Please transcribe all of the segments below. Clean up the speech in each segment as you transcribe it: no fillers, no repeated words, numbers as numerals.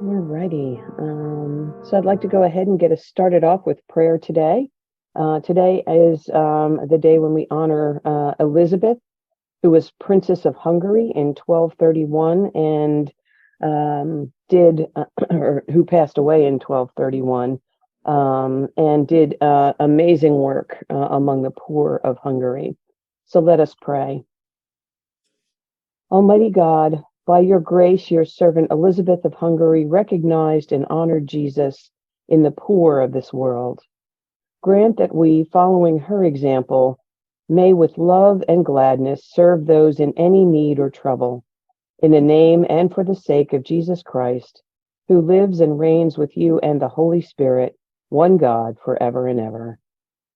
Alrighty. So I'd like to go ahead and get us started off with prayer today. Today is the day when we honor Elizabeth, who was Princess of Hungary in 1231 and or who passed away in 1231 and did amazing work among the poor of Hungary. So let us pray. Almighty God, by your grace, your servant Elizabeth of Hungary recognized and honored Jesus in the poor of this world. Grant that we, following her example, may with love and gladness serve those in any need or trouble. In the name and for the sake of Jesus Christ, who lives and reigns with you and the Holy Spirit, one God, forever and ever.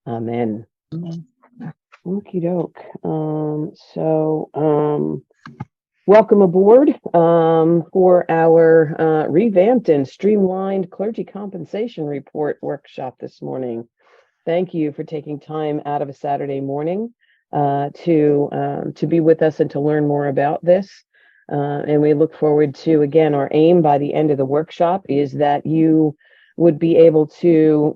Amen. Okie doke. Welcome aboard for our revamped and streamlined Clergy Compensation Report workshop this morning. Thank you for taking time out of a Saturday morning to be with us and to learn more about this. And we look forward to, again, our aim by the end of the workshop is that you would be able to,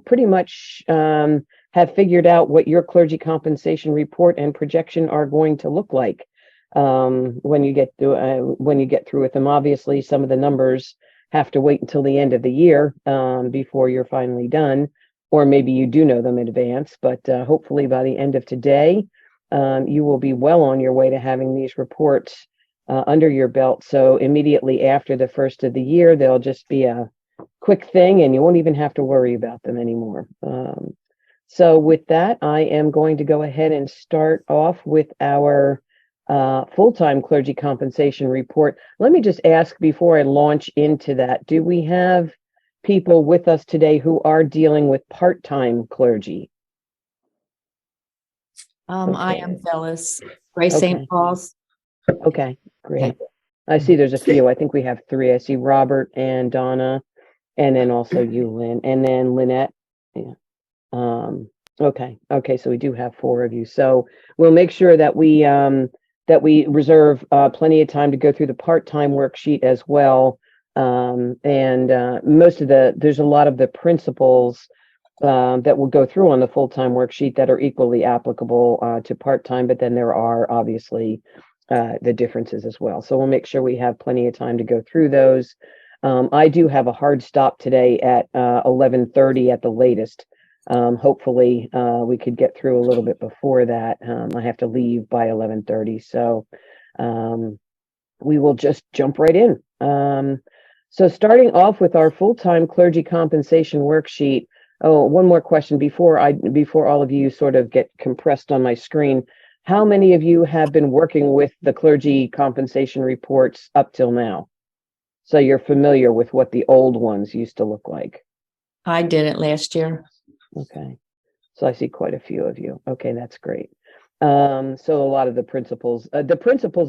pretty much have figured out what your clergy compensation report and projection are going to look like when you get through with them. Obviously, some of the numbers have to wait until the end of the year before you're finally done, or maybe you do know them in advance, but hopefully by the end of today, you will be well on your way to having these reports under your belt. So immediately after the first of the year, they'll just be a quick thing and you won't even have to worry about them anymore. So with that, I am going to go ahead and start off with our full-time clergy compensation report. Let me just ask before I launch into that, do we have people with us today who are dealing with part-time clergy? I am Phyllis, Grace Okay. St. Paul's. Okay, great. I see there's a few. I think we have three. I see Robert and Donna, and then also you, Lynn, and then Lynette. Yeah. Okay. So we do have four of you. So we'll make sure that we reserve plenty of time to go through the part-time worksheet as well. There's a lot of the principles that we'll go through on the full-time worksheet that are equally applicable to part-time, but then there are obviously the differences as well. So we'll make sure we have plenty of time to go through those. I do have a hard stop today at 11:30 at the latest. Hopefully we could get through a little bit before that. I have to leave by 11:30, so we will just jump right in. So starting off with our full-time clergy compensation worksheet. Oh, one more question before all of you sort of get compressed on my screen. How many of you have been working with the clergy compensation reports up till now? So you're familiar with what the old ones used to look like? I did it last year. Okay. So I see quite a few of you. Okay, that's great. So a lot of the principles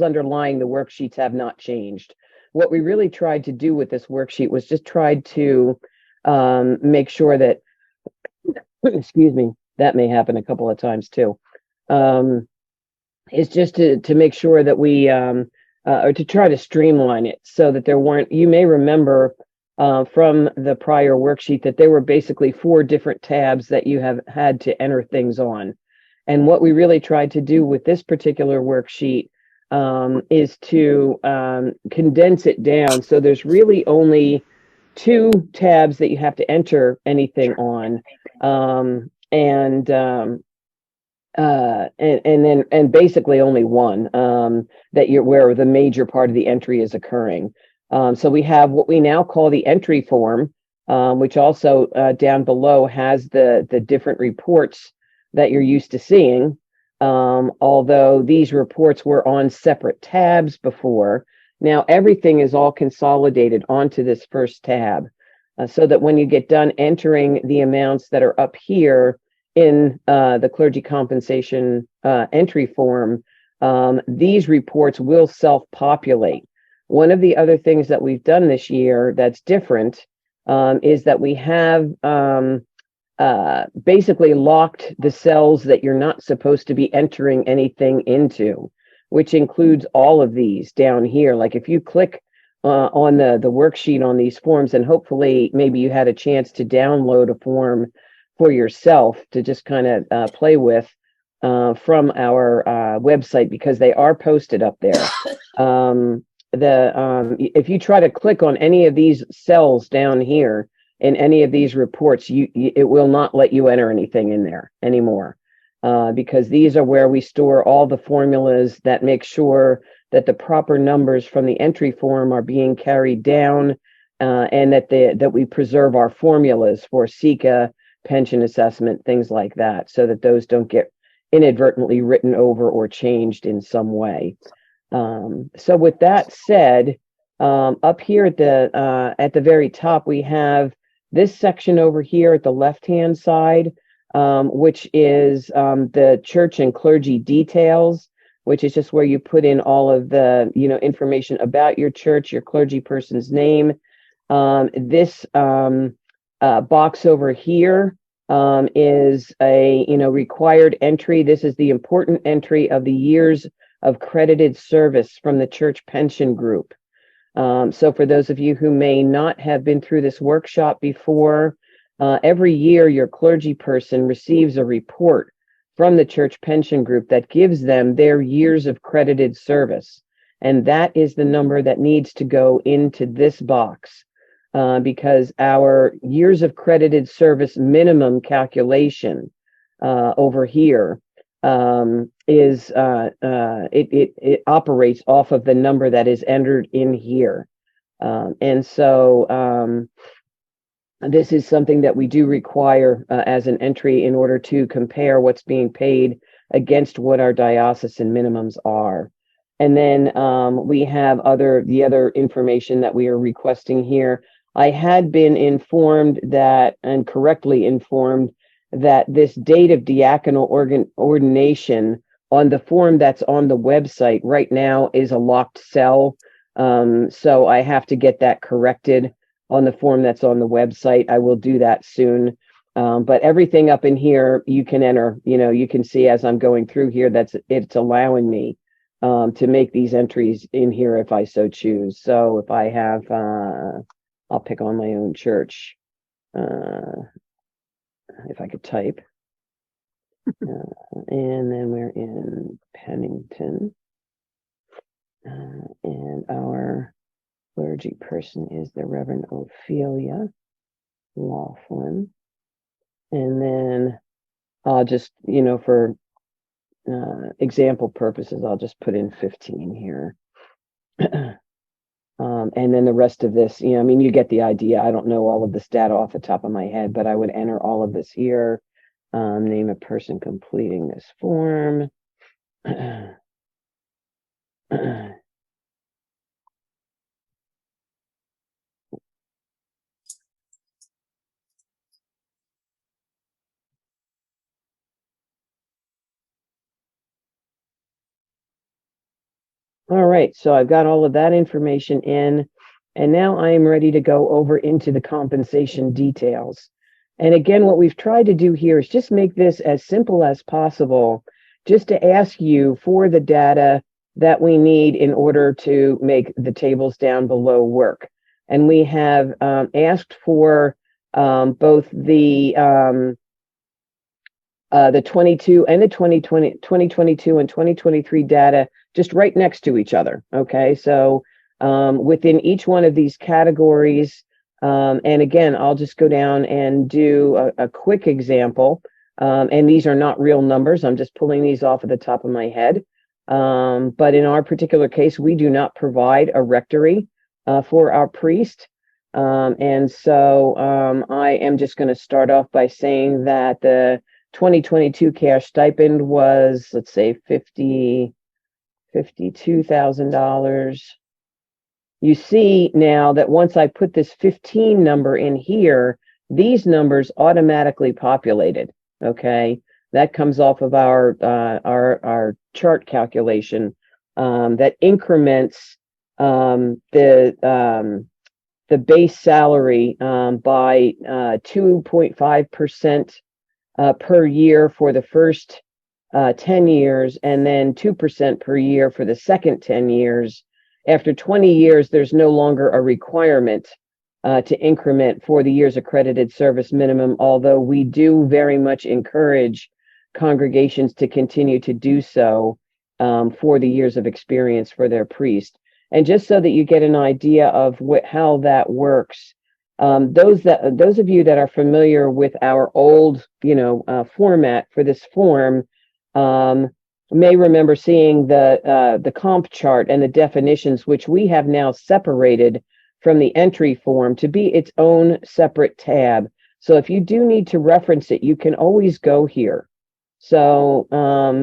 underlying the worksheets have not changed. What we really tried to do with this worksheet was just tried to make sure that, excuse me, that may happen a couple of times too, is just to make sure that we, or to try to streamline it so that there weren't, you may remember from the prior worksheet that there were basically 4 different tabs that you have had to enter things on. And what we really tried to do with this particular worksheet is to condense it down. So there's really only 2 tabs that you have to enter anything on. And basically only one where the major part of the entry is occurring. So we have what we now call the entry form, which also down below has the different reports that you're used to seeing. Although these reports were on separate tabs before, now everything is all consolidated onto this first tab, so that when you get done entering the amounts that are up here in the clergy compensation entry form, these reports will self-populate. One of the other things that we've done this year that's different is that we have basically locked the cells that you're not supposed to be entering anything into, which includes all of these down here. Like if you click on the worksheet on these forms, and hopefully maybe you had a chance to download a form for yourself to just kind of play with from our website, because they are posted up there. If you try to click on any of these cells down here in any of these reports, it will not let you enter anything in there anymore, because these are where we store all the formulas that make sure that the proper numbers from the entry form are being carried down, and that we preserve our formulas for SECA, pension assessment, things like that, so that those don't get inadvertently written over or changed in some way. So with that said, up here at the very top, we have this section over here at the left-hand side, which is the church and clergy details, which is just where you put in all of the information about your church, your clergy person's name. This box over here is a required entry. This is the important entry of the years of credited service from the church pension group. So for those of you who may not have been through this workshop before, every year your clergy person receives a report from the church pension group that gives them their years of credited service. And that is the number that needs to go into this box, because our years of credited service minimum calculation over here is it operates off of the number that is entered in here. And so this is something that we do require as an entry in order to compare what's being paid against what our diocesan minimums are. And then we have the other information that we are requesting here. I had been informed that, and correctly informed, that this date of diaconal ordination on the form that's on the website right now is a locked cell. So I have to get that corrected on the form that's on the website. I will do that soon. But everything up in here you can enter. You can see as I'm going through here it's allowing me to make these entries in here if I so choose. So if I have, I'll pick on my own church. If I could type. And then we're in Pennington. And our clergy person is the Reverend Ophelia Laughlin. And then I'll just, for example purposes, I'll just put in 15 here. And then the rest of this, you get the idea. I don't know all of this data off the top of my head, but I would enter all of this here. Name of person completing this form. All right, so I've got all of that information in, and now I am ready to go over into the compensation details. And again, what we've tried to do here is just make this as simple as possible, just to ask you for the data that we need in order to make the tables down below work. And we have asked for both the 22 and the 2022 and 2023 data just right next to each other. Okay, so within each one of these categories, and again, I'll just go down and do a quick example. And these are not real numbers. I'm just pulling these off of the top of my head. But in our particular case, we do not provide a rectory for our priest. And so I am just going to start off by saying that the 2022 cash stipend was, let's say, $52,000. You see now that once I put this 15 number in here, these numbers automatically populated. Okay, that comes off of our chart calculation that increments the base salary by 2.5% per year for the first 10 years, and then 2% per year for the second 10 years. After 20 years, there's no longer a requirement to increment for the year's accredited service minimum, although we do very much encourage congregations to continue to do so for the years of experience for their priest. And just so that you get an idea of how that works, those of you that are familiar with our old, format for this form, may remember seeing the comp chart and the definitions, which we have now separated from the entry form to be its own separate tab. So if you do need to reference it, you can always go here. So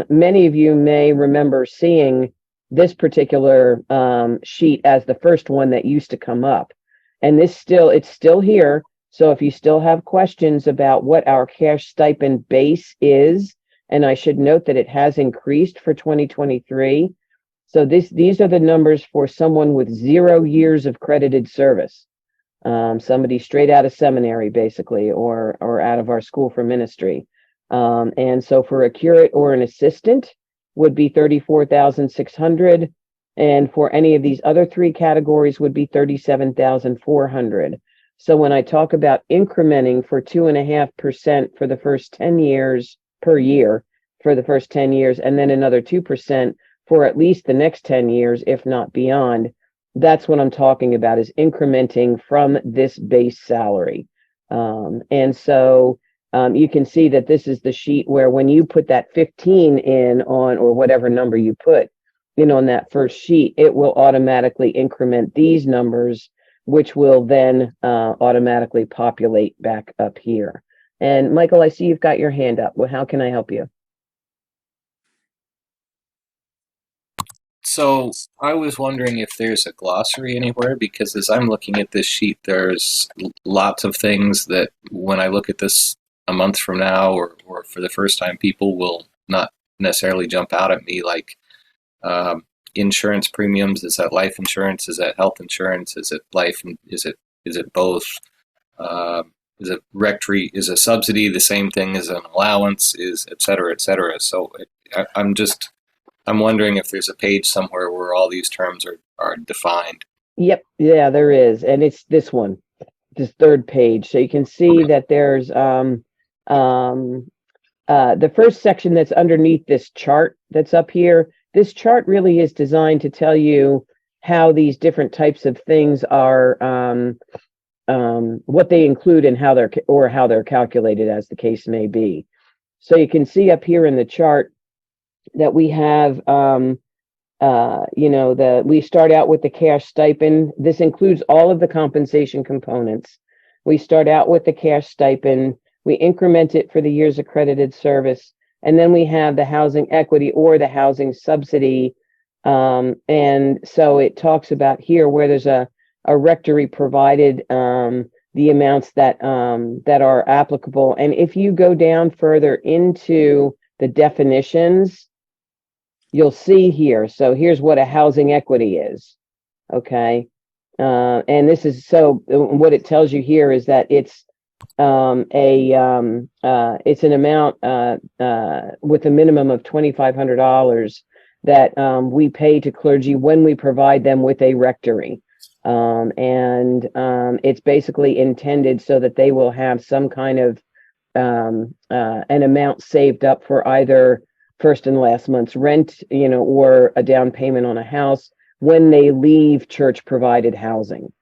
many of you may remember seeing this particular sheet as the first one that used to come up. And it's still here. So if you still have questions about what our cash stipend base is, and I should note that it has increased for 2023. So these are the numbers for someone with 0 years of credited service. Somebody straight out of seminary, basically, or out of our school for ministry. And so for a curate or an assistant would be 34,600. And for any of these other 3 categories would be 37,400. So when I talk about incrementing for 2.5% for the first 10 years per year for the first 10 years, and then another 2% for at least the next 10 years, if not beyond, that's what I'm talking about, is incrementing from this base salary. And so you can see that this is the sheet where when you put that 15 in on, or whatever number you put in on that first sheet, it will automatically increment these numbers, which will then automatically populate back up here. And Michael, I see you've got your hand up. Well, how can I help you? So I was wondering if there's a glossary anywhere, because as I'm looking at this sheet, there's lots of things that when I look at this a month from now or for the first time, people will not necessarily jump out at me, like insurance premiums. Is that life insurance? Is that health insurance? Is it life? Is it both? Is it rectory? Is a subsidy the same thing as an allowance? Is et cetera, et cetera. So I'm wondering if there's a page somewhere where all these terms are defined. Yep, yeah, there is, and it's this one, this third page. So you can see that there's the first section that's underneath this chart that's up here. This chart really is designed to tell you how these different types of things are, what they include and how they're calculated, as the case may be. So you can see up here in the chart that we have, we start out with the cash stipend. This includes all of the compensation components. We start out with the cash stipend. We increment it for the year's accredited service. And then we have the housing equity or the housing subsidy. And so it talks about here where there's a rectory provided, the amounts that are applicable. And if you go down further into the definitions, you'll see here. So here's what a housing equity is. Okay. And this is, so what it tells you here is that it's an amount with a minimum of $2,500 that we pay to clergy when we provide them with a rectory. It's basically intended so that they will have some kind of an amount saved up for either first and last month's rent, or a down payment on a house when they leave church provided housing.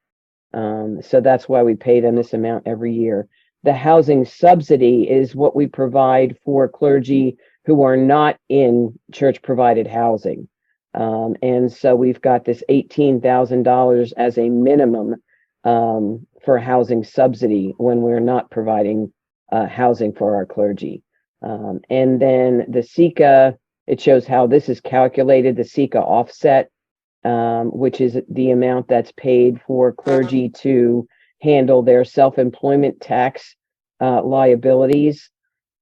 So that's why we pay them this amount every year. The housing subsidy is what we provide for clergy who are not in church provided housing. And so we've got this $18,000 as a minimum for housing subsidy when we're not providing housing for our clergy. And then the SECA, it shows how this is calculated, the SECA offset, which is the amount that's paid for clergy to handle their self-employment tax liabilities.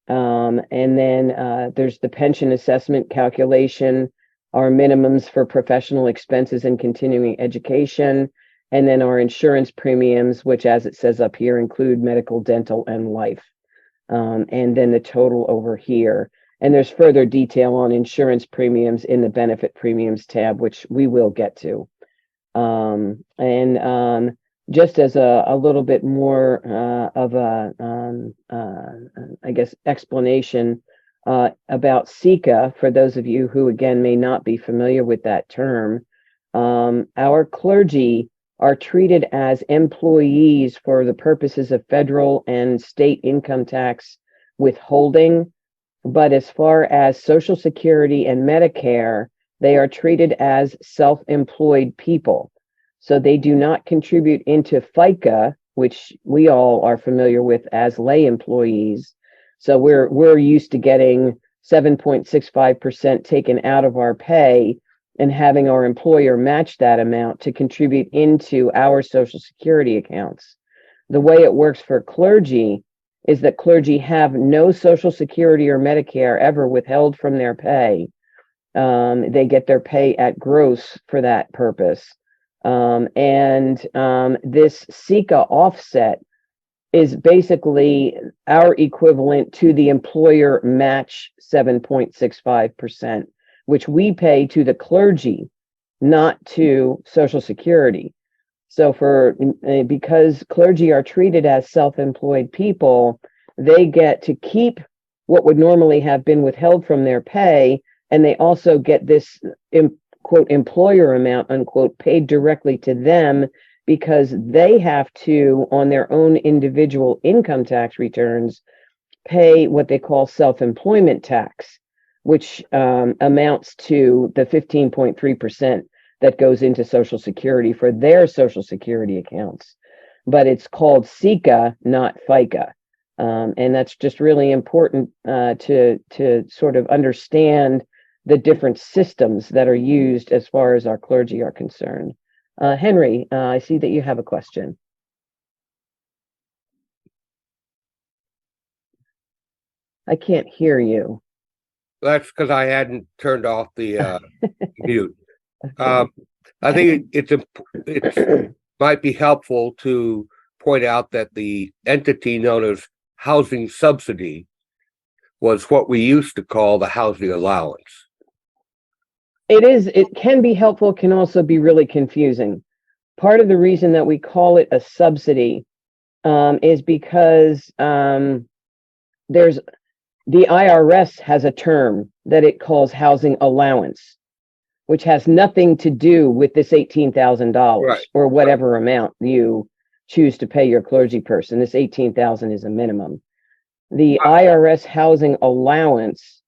And then there's the pension assessment calculation, our minimums for professional expenses and continuing education, and then our insurance premiums, which, as it says up here, include medical, dental, and life. And then the total over here. And there's further detail on insurance premiums in the benefit premiums tab, which we will get to. Just as a little bit more of a, I guess, explanation about SECA, for those of you who, again, may not be familiar with that term, our clergy are treated as employees for the purposes of federal and state income tax withholding. But as far as Social Security and Medicare, they are treated as self-employed people. So they do not contribute into FICA, which we all are familiar with as lay employees. So we're used to getting 7.65% taken out of our pay and having our employer match that amount to contribute into our Social Security accounts. The way it works for clergy is that clergy have no Social Security or Medicare ever withheld from their pay. They get their pay at gross for that purpose. This SECA offset is basically our equivalent to the employer match 7.65%, which we pay to the clergy, not to Social Security. So because clergy are treated as self-employed people, they get to keep what would normally have been withheld from their pay, and they also get this quote employer amount unquote paid directly to them, because they have to, on their own individual income tax returns, pay what they call self-employment tax, which amounts to the 15.3% that goes into Social Security for their Social Security accounts. But it's called SECA, not FICA. And that's just really important to sort of understand the different systems that are used as far as our clergy are concerned. Henry, I see that you have a question. I can't hear you. That's because I hadn't turned off the mute. Okay. I think it might be helpful to point out that the entity known as housing subsidy was what we used to call the housing allowance. It can be helpful, can also be really confusing. Part of the reason that we call it a subsidy is because there's the IRS has a term that it calls housing allowance, which has nothing to do with this $18,000 Right. or whatever amount you choose to pay your clergy person. This $18,000 is a minimum. The IRS housing allowance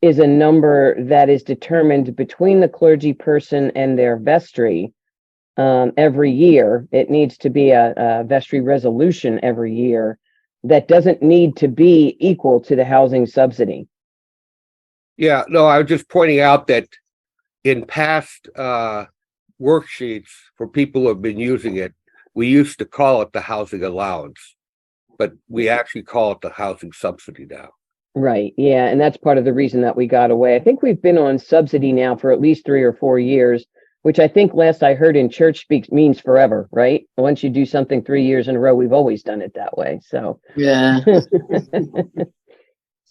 is a number that is determined between the clergy person and their vestry every year. It needs to be a vestry resolution every year that doesn't need to be equal to the housing subsidy. Yeah, no, I was just pointing out that in past worksheets for people who have been using it, we used to call it the housing allowance, but we actually call it the housing subsidy now. Right. Yeah. And that's part of the reason that we got away. I think we've been on subsidy now for at least 3 or 4 years, which I think last I heard in church speak means forever, right? Once you do something 3 years in a row, we've always done it that way. So, Yeah.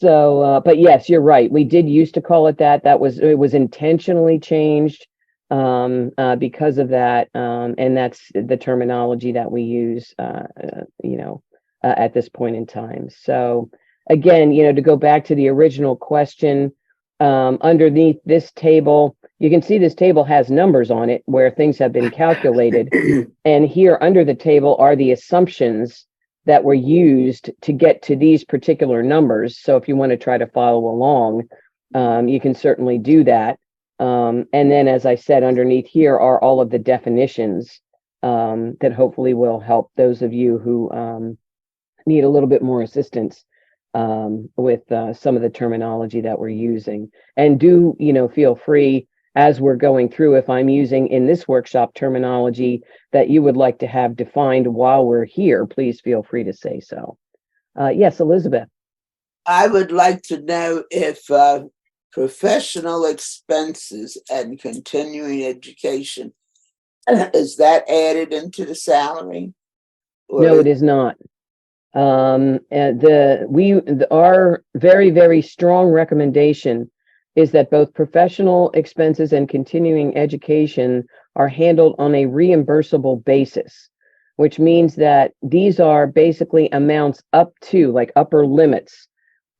But yes, you're right. We did used to call it that. It was intentionally changed because of that. And that's the terminology that we use, at this point in time. So again, to go back to the original question, underneath this table, you can see this table has numbers on it where things have been calculated. And here under the table are the assumptions that were used to get to these particular numbers. So if you want to try to follow along, you can certainly do that. And then, as I said, underneath here are all of the definitions that hopefully will help those of you who need a little bit more assistance with some of the terminology that we're using. And do, feel free, as we're going through, if I'm using in this workshop terminology that you would like to have defined while we're here, please feel free to say so. Yes, Elizabeth. I would like to know if professional expenses and continuing education, is that added into the salary? No, it is not. Our very, very strong recommendation is that both professional expenses and continuing education are handled on a reimbursable basis, which means that these are basically amounts up to, like, upper limits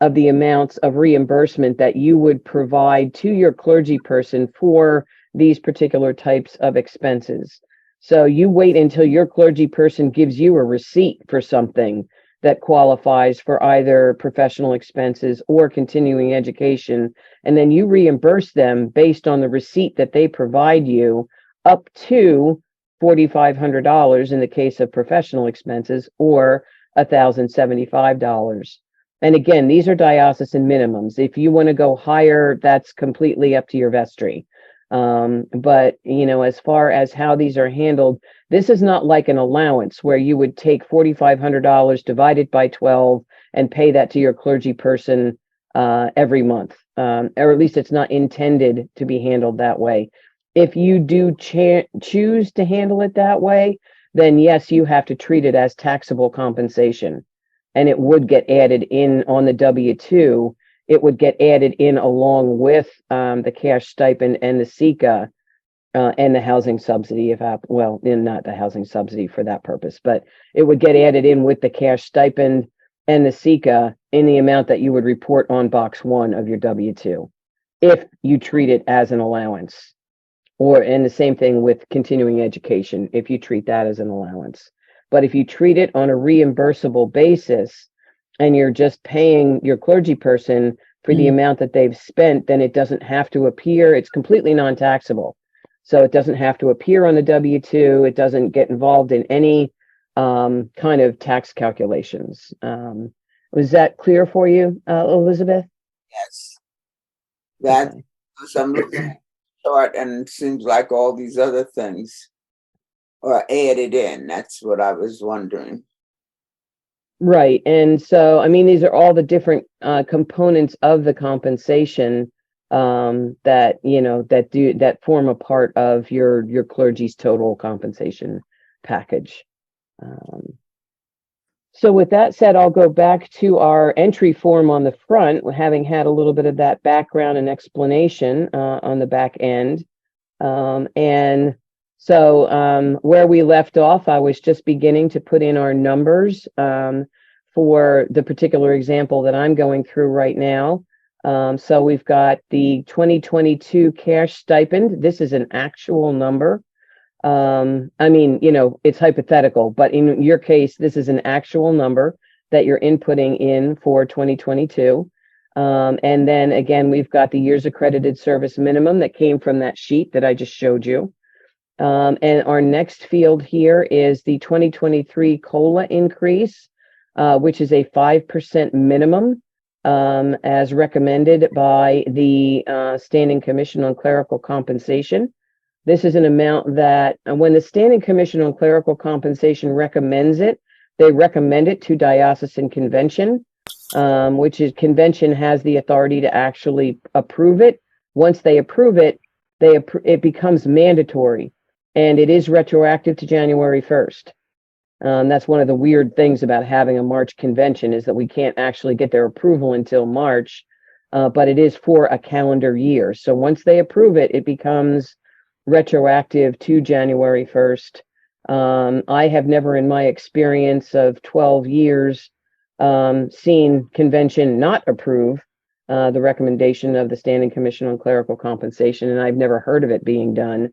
of the amounts of reimbursement that you would provide to your clergy person for these particular types of expenses. So you wait until your clergy person gives you a receipt for something that qualifies for either professional expenses or continuing education, and then you reimburse them based on the receipt that they provide you up to $4,500 in the case of professional expenses, or $1,075. And again, these are diocesan minimums. If you want to go higher, that's completely up to your vestry. But, as far as how these are handled, this is not like an allowance where you would take $4,500 divided by 12 and pay that to your clergy person every month, or at least it's not intended to be handled that way. If you do choose to handle it that way, then yes, you have to treat it as taxable compensation, and it would get added in on the W-2. It would get added in along with the cash stipend and the SECA and the housing subsidy, not the housing subsidy for that purpose, but it would get added in with the cash stipend and the SECA in the amount that you would report on box 1 of your W-2, if you treat it as an allowance. And the same thing with continuing education, if you treat that as an allowance. But if you treat it on a reimbursable basis and you're just paying your clergy person for the amount that they've spent, then it doesn't have to appear. It's completely non-taxable. So it doesn't have to appear on the W-2. It doesn't get involved in any kind of tax calculations. Was that clear for you, Elizabeth? Yes. That, because I'm looking at the chart and it seems like all these other things are added in. That's what I was wondering. Right. And so, these are all the different components of the compensation that form a part of your clergy's total compensation package. So with that said, I'll go back to our entry form on the front, having had a little bit of that background and explanation on the back end. So where we left off, I was just beginning to put in our numbers for the particular example that I'm going through right now. So we've got the 2022 cash stipend. This is an actual number. It's hypothetical, but in your case, this is an actual number that you're inputting in for 2022. And then again, we've got the years accredited service minimum that came from that sheet that I just showed you. And our next field here is the 2023 COLA increase, which is a 5% minimum, as recommended by the Standing Commission on Clerical Compensation. This is an amount that when the Standing Commission on Clerical Compensation recommends it, they recommend it to Diocesan Convention, which is convention has the authority to actually approve it. Once they approve it, it becomes mandatory, and it is retroactive to January 1st. That's one of the weird things about having a March convention, is that we can't actually get their approval until March, but it is for a calendar year. So once they approve it, it becomes retroactive to January 1st. I have never in my experience of 12 years seen convention not approve the recommendation of the Standing Commission on Clerical Compensation, and I've never heard of it being done.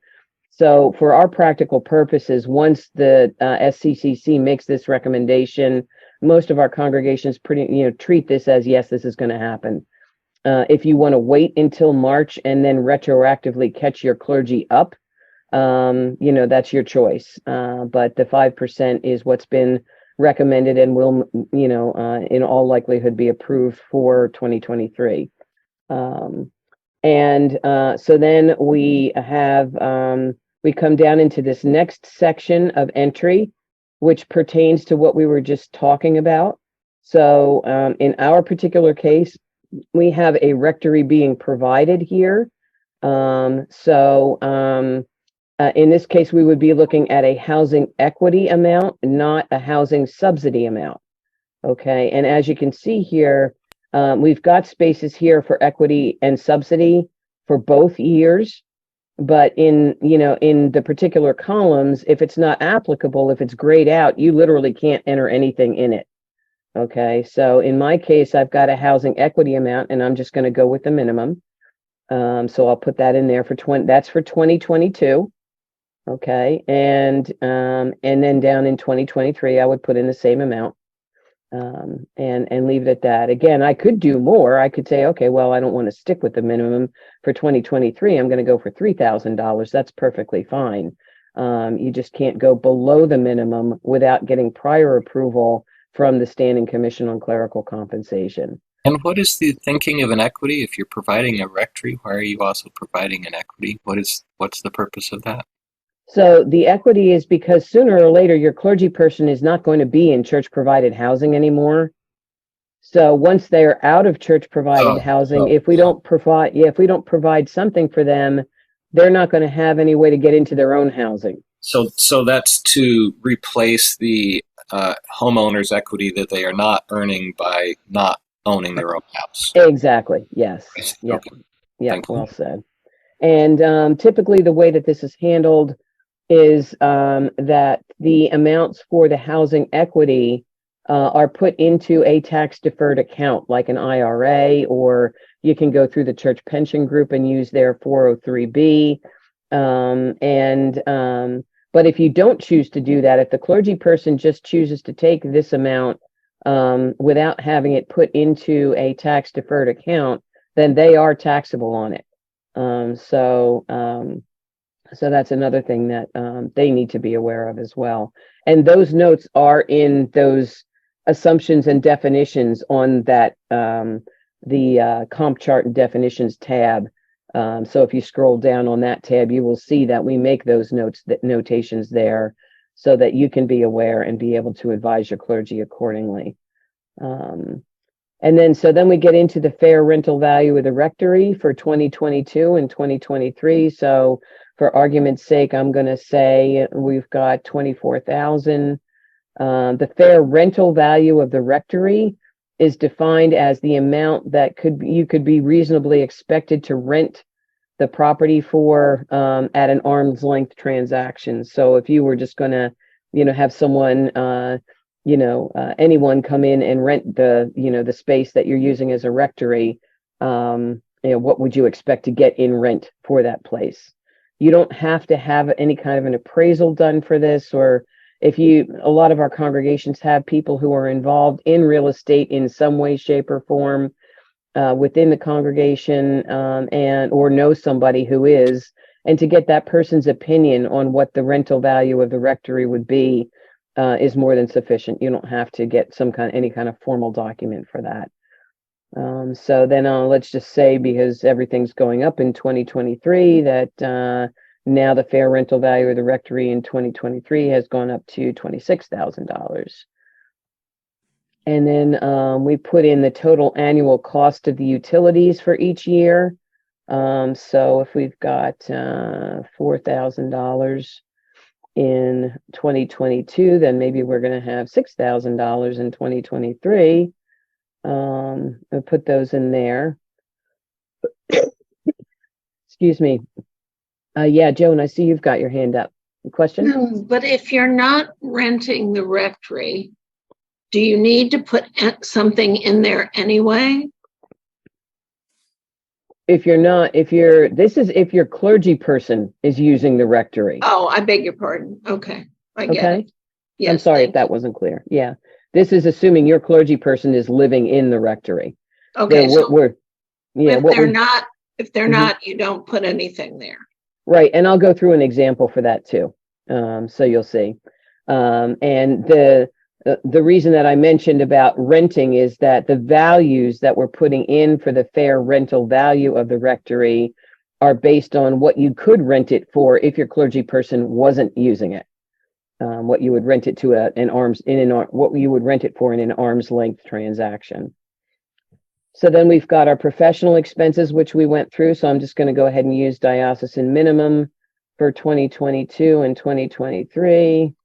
So for our practical purposes, once the SCCC makes this recommendation, most of our congregations treat this as, yes, this is going to happen. If you want to wait until March and then retroactively catch your clergy up, that's your choice. But the 5% is what's been recommended and will, in all likelihood be approved for 2023. So then we have, we come down into this next section of entry, which pertains to what we were just talking about. So in our particular case, we have a rectory being provided here. In this case, we would be looking at a housing equity amount, not a housing subsidy amount. Okay, and as you can see here, we've got spaces here for equity and subsidy for both years. But in, in the particular columns, if it's not applicable, if it's grayed out, you literally can't enter anything in it. Okay, so in my case, I've got a housing equity amount and I'm just going to go with the minimum. So I'll put that in there for that's for 2022. Okay, and then down in 2023, I would put in the same amount. And leave it at that. Again, I could do more. I could say, okay, well, I don't want to stick with the minimum for 2023. I'm going to go for $3,000. That's perfectly fine. You just can't go below the minimum without getting prior approval from the Standing Commission on Clerical Compensation. And what is the thinking of an equity? If you're providing a rectory, why are you also providing an equity? What's the purpose of that? So the equity is because sooner or later your clergy person is not going to be in church provided housing anymore. So once they're out of church provided housing, if we don't provide something for them, they're not going to have any way to get into their own housing. So that's to replace the homeowner's equity that they are not earning by not owning their own house. Exactly. Yes. Yep. Okay. Yep. Well said. And typically the way that this is handled is that the amounts for the housing equity are put into a tax deferred account like an IRA, or you can go through the church pension group and use their 403B. But if you don't choose to do that, if the clergy person just chooses to take this amount without having it put into a tax deferred account, then they are taxable on it. So that's another thing that they need to be aware of as well. And those notes are in those assumptions and definitions on that the comp chart and definitions tab. So if you scroll down on that tab, you will see that we make those notations there so that you can be aware and be able to advise your clergy accordingly. And then we get into the fair rental value of the rectory for 2022 and 2023. So for argument's sake, I'm going to say we've got 24,000. The fair rental value of the rectory is defined as the amount that you could be reasonably expected to rent the property for at an arm's length transaction. So if you were just going to, have someone, anyone come in and rent the space that you're using as a rectory, what would you expect to get in rent for that place? You don't have to have any kind of an appraisal done for this, or a lot of our congregations have people who are involved in real estate in some way, shape, or form within the congregation, or know somebody who is, and to get that person's opinion on what the rental value of the rectory would be is more than sufficient. You don't have to get any kind of formal document for that. So then let's just say, because everything's going up in 2023, that now the fair rental value of the rectory in 2023 has gone up to $26,000. And then we put in the total annual cost of the utilities for each year. So if we've got $4,000 in 2022, then maybe we're going to have $6,000 in 2023. I'll put those in there. Excuse me. Yeah, Joan, I see you've got your hand up. Question? No, but if you're not renting the rectory, do you need to put something in there anyway? If your clergy person is using the rectory. Oh, I beg your pardon. Okay, I get it. Yes, I'm sorry if that wasn't clear. Yeah, this is assuming your clergy person is living in the rectory. Okay, so if they're not, you don't put anything there. Right, and I'll go through an example for that too, so you'll see. And the reason that I mentioned about renting is that the values that we're putting in for the fair rental value of the rectory are based on what you could rent it for if your clergy person wasn't using it. What you would rent it to what you would rent it for in an arm's length transaction. So then we've got our professional expenses, which we went through. So I'm just going to go ahead and use diocesan minimum for 2022 and 2023.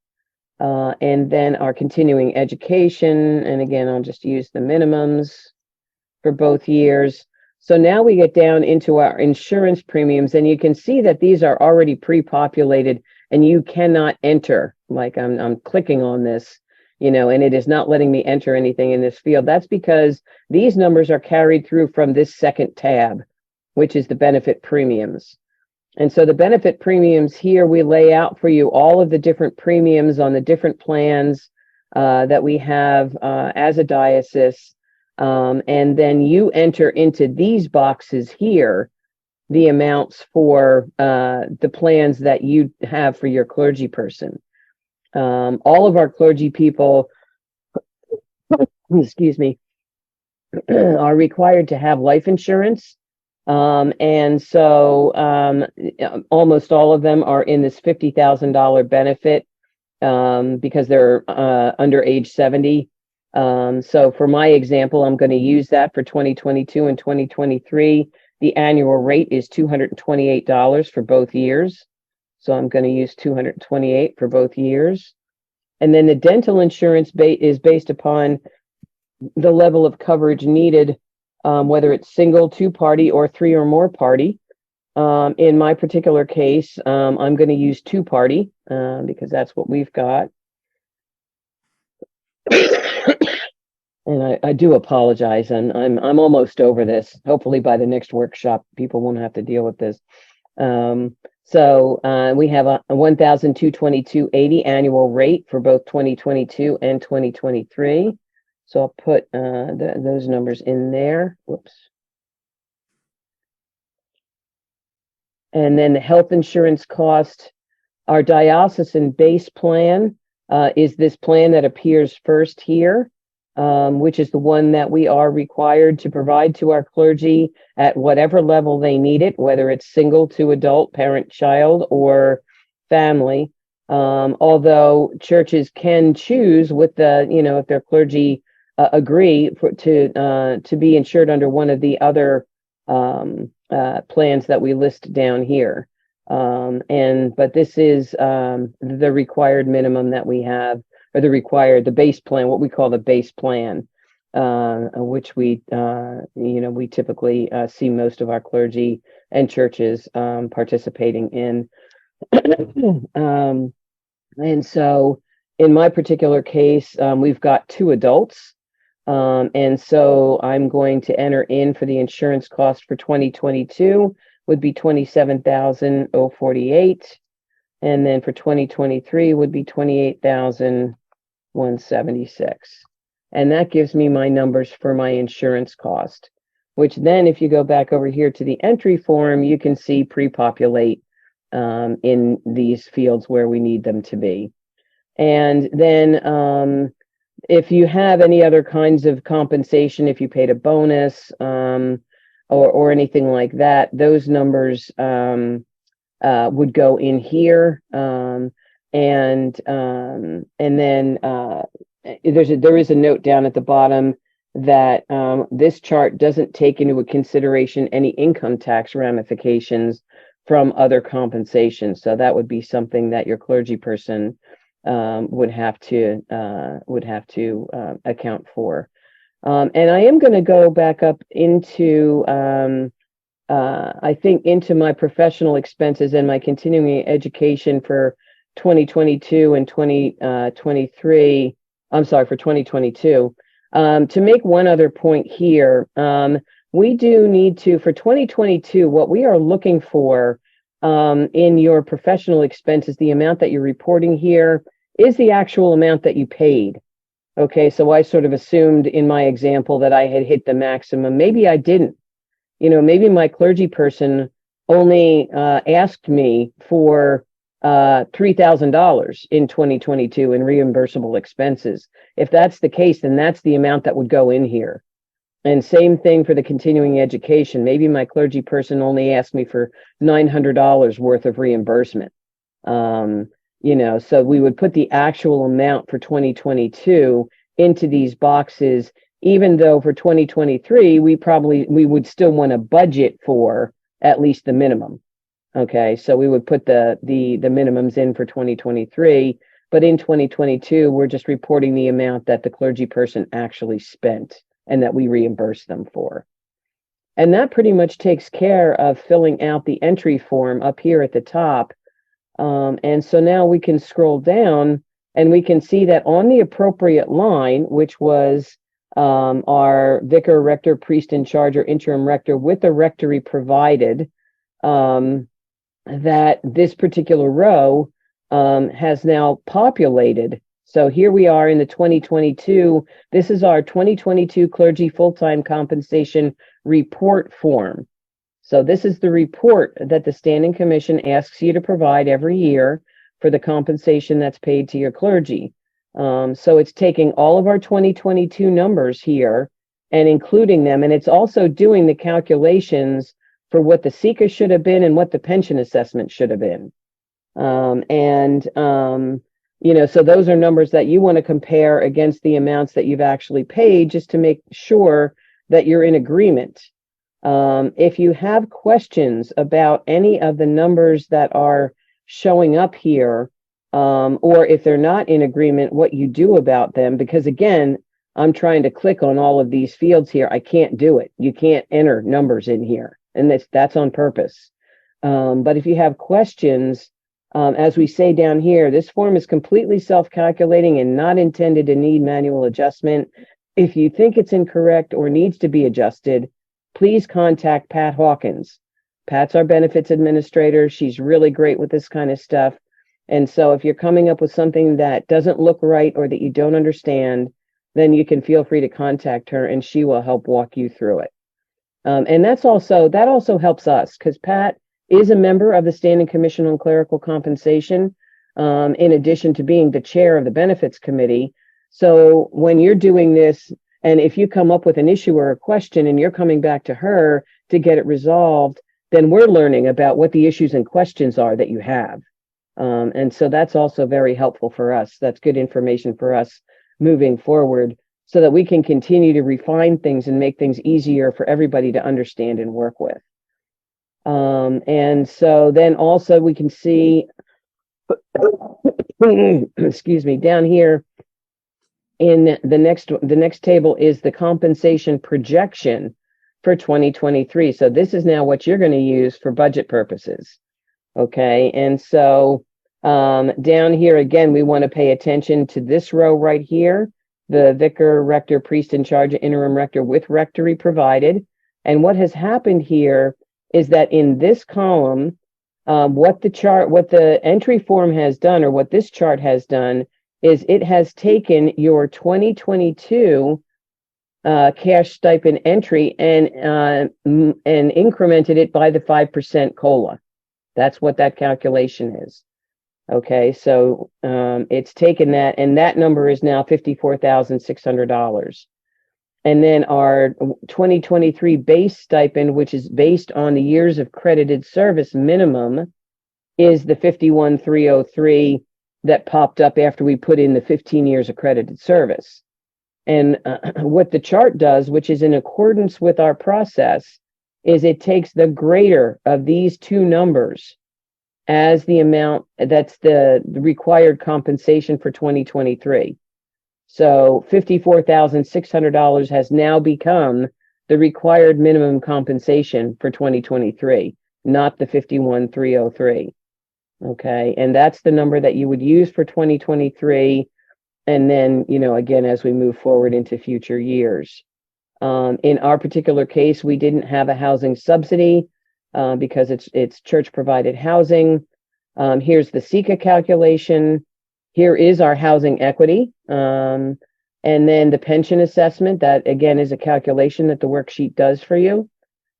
And then our continuing education. And again, I'll just use the minimums for both years. So now we get down into our insurance premiums, and you can see that these are already pre-populated and you cannot enter. Like I'm clicking on this, and it is not letting me enter anything in this field. That's because these numbers are carried through from this second tab, which is the benefit premiums. And so the benefit premiums here, we lay out for you all of the different premiums on the different plans that we have as a diocese. And then you enter into these boxes here the amounts for the plans that you have for your clergy person. All of our clergy people, excuse me, are required to have life insurance. And so almost all of them are in this $50,000 benefit because they're under age 70. So for my example, I'm going to use that for 2022 and 2023. The annual rate is $228 for both years. So I'm going to use $228 for both years. And then the dental insurance is based upon the level of coverage needed, whether it's single, two-party, or three or more party. In my particular case, I'm going to use two-party because that's what we've got. And I do apologize, and I'm almost over this. Hopefully by the next workshop, people won't have to deal with this. So we have a $1,222.80 annual rate for both 2022 and 2023. So I'll put those numbers in there. Whoops. And then the health insurance cost, our diocesan base plan is this plan that appears first here, which is the one that we are required to provide to our clergy at whatever level they need it, whether it's single to adult, parent, child, or family. Although churches can choose with the, if their clergy agree to be insured under one of the other plans that we list down here. But this is the required minimum that we have, or the base plan, what we call the base plan, which we typically see most of our clergy and churches participating in. And so in my particular case, we've got two adults. And so I'm going to enter in for the insurance cost for 2022 would be $27,048. And then for 2023 would be $28,176. And that gives me my numbers for my insurance cost, which then if you go back over here to the entry form, you can see pre-populate in these fields where we need them to be. And then if you have any other kinds of compensation, if you paid a bonus or anything like that, those numbers would go in here. And then there is a note down at the bottom that this chart doesn't take into consideration any income tax ramifications from other compensations. So that would be something that your clergy person would have to account for. And I am going to go back up into I think into my professional expenses and my continuing education for 2022 and 2023. I'm sorry, for 2022. To make one other point here, we do need to, for 2022, what we are looking for in your professional expenses, the amount that you're reporting here is the actual amount that you paid. Okay, so I sort of assumed in my example that I had hit the maximum. Maybe I didn't. Maybe my clergy person only asked me for $3,000 in 2022 in reimbursable expenses. If that's the case, then that's the amount that would go in here. And same thing for the continuing education. Maybe my clergy person only asked me for $900 worth of reimbursement. So we would put the actual amount for 2022 into these boxes, even though for 2023, we would still want to budget for at least the minimum. Okay, so we would put the minimums in for 2023, but in 2022, we're just reporting the amount that the clergy person actually spent and that we reimburse them for. And that pretty much takes care of filling out the entry form up here at the top. And so now we can scroll down and we can see that on the appropriate line, which was our vicar, rector, priest in charge, or interim rector with a rectory provided, that this particular row has now populated. So here we are in the 2022. This is our 2022 clergy full-time compensation report form. So this is the report that the Standing Commission asks you to provide every year for the compensation that's paid to your clergy. So it's taking all of our 2022 numbers here and including them, and it's also doing the calculations for what the SECA should have been and what the pension assessment should have been. You know, so those are numbers that you want to compare against the amounts that you've actually paid, just to make sure that you're in agreement. If you have questions about any of the numbers that are showing up here, or if they're not in agreement, what you do about them, because again, I'm trying to click on all of these fields here. I can't do it. You can't enter numbers in here, and that's on purpose. But if you have questions, as we say down here, this form is completely self-calculating and not intended to need manual adjustment. If you think it's incorrect or needs to be adjusted, please contact Pat Hawkins. Pat's our benefits administrator. She's really great with this kind of stuff. And so if you're coming up with something that doesn't look right or that you don't understand, then you can feel free to contact her and she will help walk you through it. And that also helps us, because Pat is a member of the Standing Commission on Clerical Compensation, in addition to being the chair of the Benefits Committee. So when you're doing this, and if you come up with an issue or a question and you're coming back to her to get it resolved, then we're learning about what the issues and questions are that you have. And so that's also very helpful for us. That's good information for us moving forward, so that we can continue to refine things and make things easier for everybody to understand and work with. And so then also we can see, excuse me, down here in the next table is the compensation projection for 2023. So this is now what you're going to use for budget purposes. Okay. And so down here again, we want to pay attention to this row right here, the vicar, rector, priest in charge, interim rector with rectory provided. And what has happened here is that in this column, what the entry form has done, or what this chart has done, is it has taken your 2022 cash stipend entry and incremented it by the 5% COLA. That's what that calculation is. Okay, so it's taken that, and that number is now $54,600. And then our 2023 base stipend, which is based on the years of credited service minimum, is the 51,303 that popped up after we put in the 15 years of credited service. And what the chart does, which is in accordance with our process, is it takes the greater of these two numbers as the amount that's the required compensation for 2023. So $54,600 has now become the required minimum compensation for 2023, not the 51,303. Okay, and that's the number that you would use for 2023. And then, you know, again, as we move forward into future years. In our particular case, we didn't have a housing subsidy because it's church provided housing. Here's the SECA calculation. Here is our housing equity. And then the pension assessment, that again is a calculation that the worksheet does for you.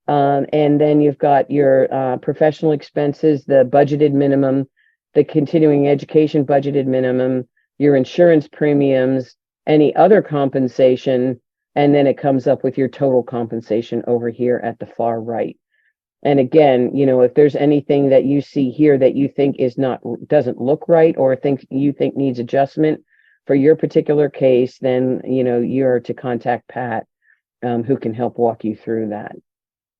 And then you've got your professional expenses, the budgeted minimum, the continuing education budgeted minimum, your insurance premiums, any other compensation, and then it comes up with your total compensation over here at the far right. And again, you know, if there's anything that you see here that you think doesn't look right, or you think needs adjustment for your particular case, then, you know, you're to contact Pat, who can help walk you through that.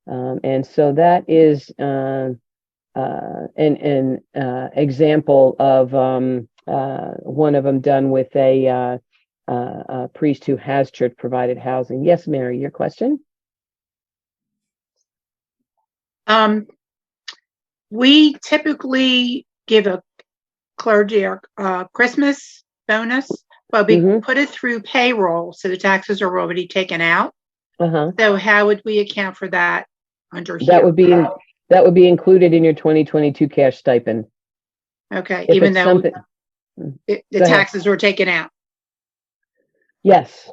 And so that is an example of one of them done with a priest who has church provided housing. Yes, Mary, your question? We typically give a clergy or Christmas bonus, but we Mhm. put it through payroll, so the taxes are already taken out. Uh-huh. So how would we account for that under That here? would be included in your 2022 cash stipend. Okay, If even it's though something, the Go ahead. taxes were taken out. yes.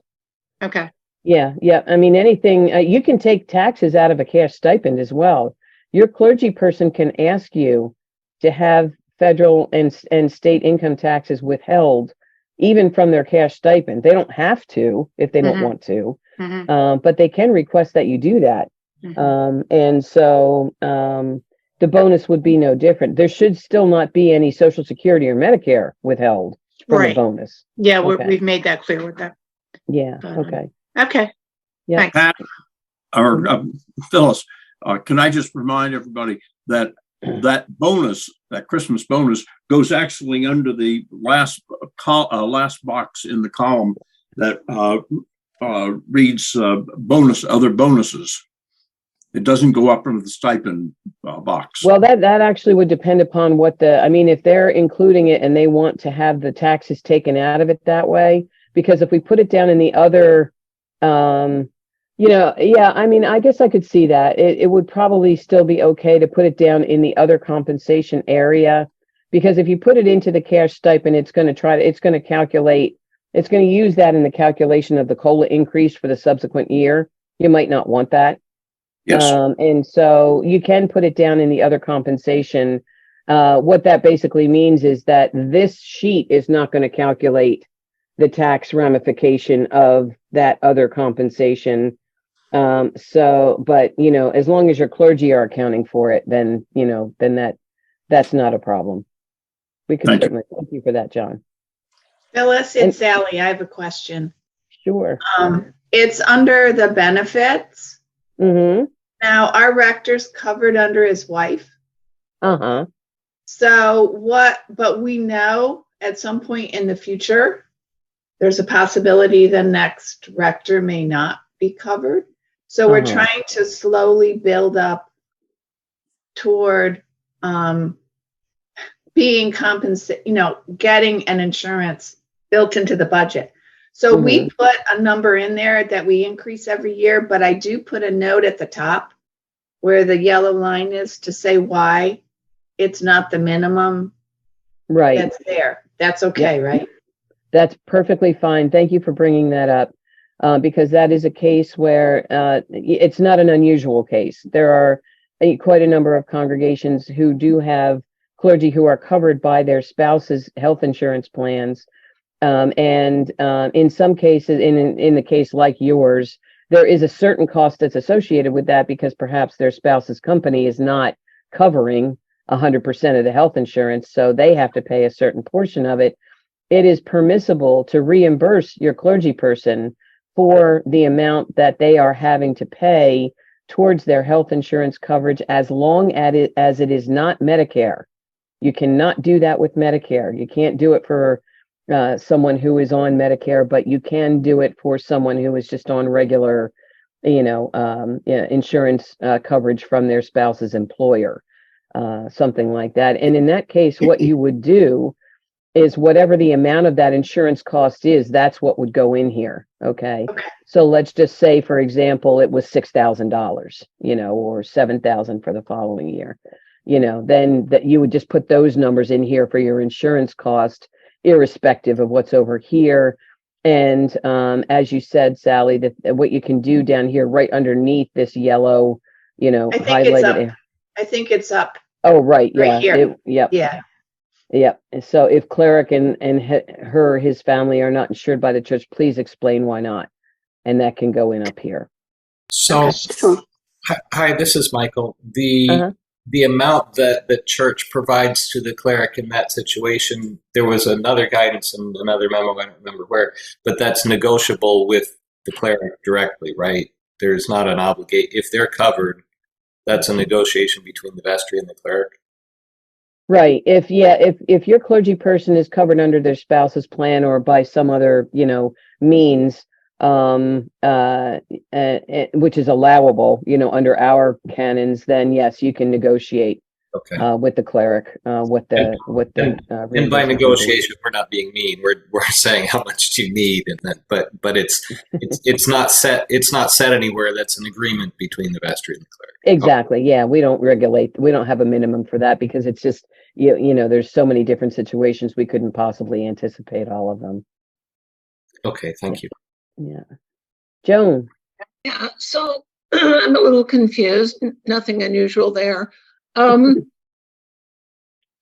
Okay. Yeah. I mean, anything, you can take taxes out of a cash stipend as well. Your clergy person can ask you to have federal and state income taxes withheld, even from their cash stipend. They don't have to if they don't Mhm. want to, Mhm. but they can request that you do that. Mhm. And so the bonus would be no different. There should still not be any Social Security or Medicare withheld from the Right. bonus. Yeah, Okay. we've made that clear with them. Yeah. But, Okay. Okay. Yeah. Thanks. Pat, or Mhm. Phyllis, can I just remind everybody that that bonus, that Christmas bonus, goes actually under the last box in the column that reads other bonuses. It doesn't go up into the stipend box. Well, that actually would depend upon I mean, if they're including it and they want to have the taxes taken out of it that way, because if we put it down in the other, yeah, I mean, I guess I could see that. It would probably still be okay to put it down in the other compensation area, because if you put it into the cash stipend, it's going to calculate, it's going to use that in the calculation of the COLA increase for the subsequent year. You might not want that. Yes. And so you can put it down in the other compensation. What that basically means is that this sheet is not going to calculate the tax ramification of that other compensation. But as long as your clergy are accounting for it, then that's not a problem. We could Thank you. certainly thank you for that, John. Phyllis, And- it's Sally. I have a question. Sure. It's under the benefits. Mm-hmm. Now, our rector's covered under his wife. Uh-huh. But we know at some point in the future, there's a possibility the next rector may not be covered. So we're trying to slowly build up toward being compensated, getting an insurance built into the budget. So we put a number in there that we increase every year, but I do put a note at the top where the yellow line is to say why it's not the minimum Right. that's there. That's okay, right? That's perfectly fine. Thank you for bringing that up, because that is a case where it's not an unusual case. There are quite a number of congregations who do have clergy who are covered by their spouse's health insurance plans. And in some cases, in the case like yours, there is a certain cost that's associated with that because perhaps their spouse's company is not covering 100% of the health insurance, so they have to pay a certain portion of it. It is permissible to reimburse your clergy person for the amount that they are having to pay towards their health insurance coverage as long as it is not Medicare. You cannot do that with Medicare. You can't do it for someone who is on Medicare, but you can do it for someone who is just on regular, insurance coverage from their spouse's employer, something like that. And in that case, what you would do is whatever the amount of that insurance cost is, that's what would go in here. Okay. So let's just say, for example, it was $6,000, or $7,000 for the following year, then that you would just put those numbers in here for your insurance cost, irrespective of what's over here. And as you said, Sally, that what you can do down here, right underneath this yellow, highlighted. I think it's up. Oh, right. Right Yeah. here. Yep. Yeah. Yep. So if cleric and his family are not insured by the church, please explain why not. And that can go in up here. So, hi, this is Michael. The amount that the church provides to the cleric in that situation, there was another guidance and another memo, I don't remember where, but that's negotiable with the cleric directly, right? There's not an obligation. If they're covered, that's a negotiation between the vestry and the cleric. Right. If your clergy person is covered under their spouse's plan or by some other, means, which is allowable, under our canons, then yes, you can negotiate Okay. with the cleric, what the And by reimbursement would be. negotiation, we're not being mean. We're saying how much do you need, and then but it's not set. It's not set anywhere. That's an agreement between the vestry and the cleric. Exactly. Yeah, we don't regulate. We don't have a minimum for that because it's just there's so many different situations we couldn't possibly anticipate all of them. Okay, thank you. Yeah, Joan. Yeah, so I'm a little confused. Nothing unusual there.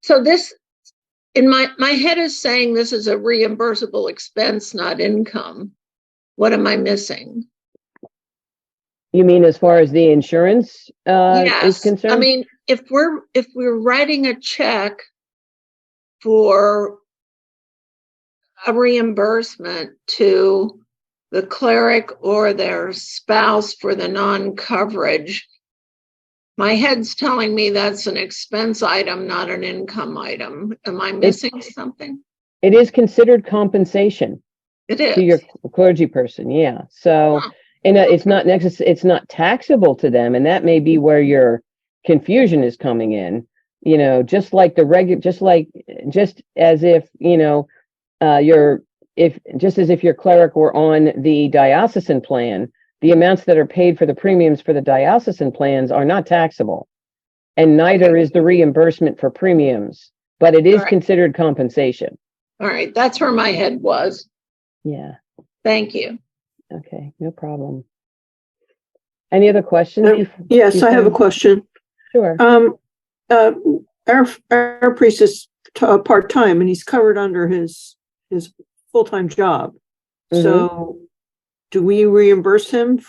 So this, in my head, is saying this is a reimbursable expense, not income. What am I missing? You mean as far as the insurance is concerned? I mean, if we're writing a check for a reimbursement to the cleric or their spouse for the non-coverage, my head's telling me that's an expense item, not an income item. Am I missing something? It is considered compensation. It is. To your clergy person, yeah. So, and it's not taxable to them, and that may be where your confusion is coming in. Just like just as if your cleric were on the diocesan plan, the amounts that are paid for the premiums for the diocesan plans are not taxable, and neither is the reimbursement for premiums, but it is considered compensation. All right, that's where my head was. Yeah. Thank you. Okay, no problem. Any other questions? Yes, I have a question. Sure. Our priest is part-time and he's covered under his full-time job. Mm-hmm. So do we reimburse him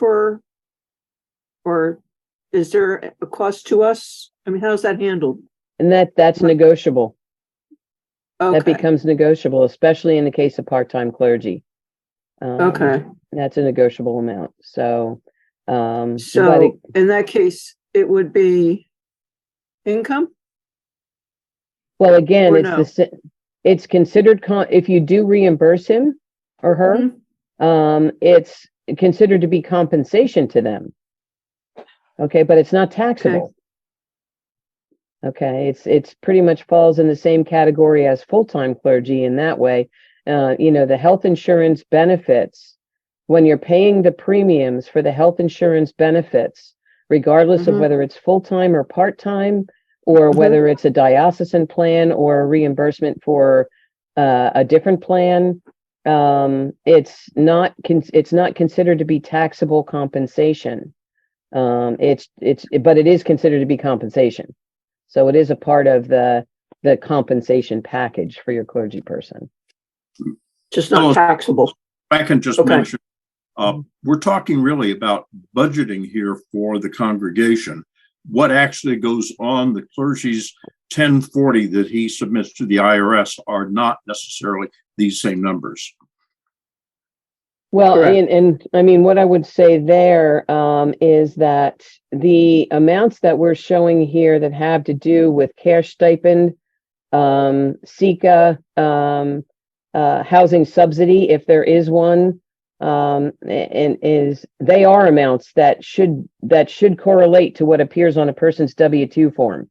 or is there a cost to us? I mean, how's that handled? And that's negotiable. Okay. That becomes negotiable, especially in the case of part-time clergy. Okay. That's a negotiable amount. So in that case, it would be income? Well, again, it's considered if you do reimburse him or her, it's considered to be compensation to them. Okay, but it's not taxable. Okay, it's pretty much falls in the same category as full-time clergy in that way. The health insurance benefits, when you're paying the premiums for the health insurance benefits, regardless of whether it's full-time or part-time, or whether it's a diocesan plan or a reimbursement for a different plan, it's not considered to be taxable compensation. But it is considered to be compensation. So it is a part of the compensation package for your clergy person. Just not taxable. I can just mention, we're talking really about budgeting here for the congregation. What actually goes on the clergy's 1040 that he submits to the IRS are not necessarily these same numbers. Well, and I mean, what I would say there is that the amounts that we're showing here that have to do with cash stipend, SICA, housing subsidy, if there is one, they are amounts that should correlate to what appears on a person's W-2 form.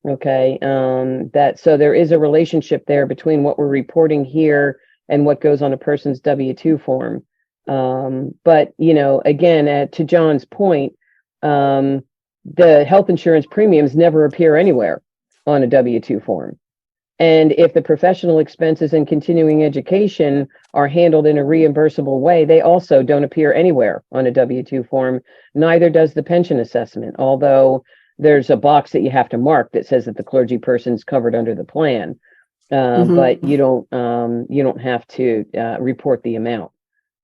Okay, so there is a relationship there between what we're reporting here and what goes on a person's W-2 form. But, again, to John's point, the health insurance premiums never appear anywhere on a W-2 form. And if the professional expenses and continuing education are handled in a reimbursable way, they also don't appear anywhere on a W-2 form. Neither does the pension assessment, although there's a box that you have to mark that says that the clergy person's covered under the plan. But you don't have to report the amount.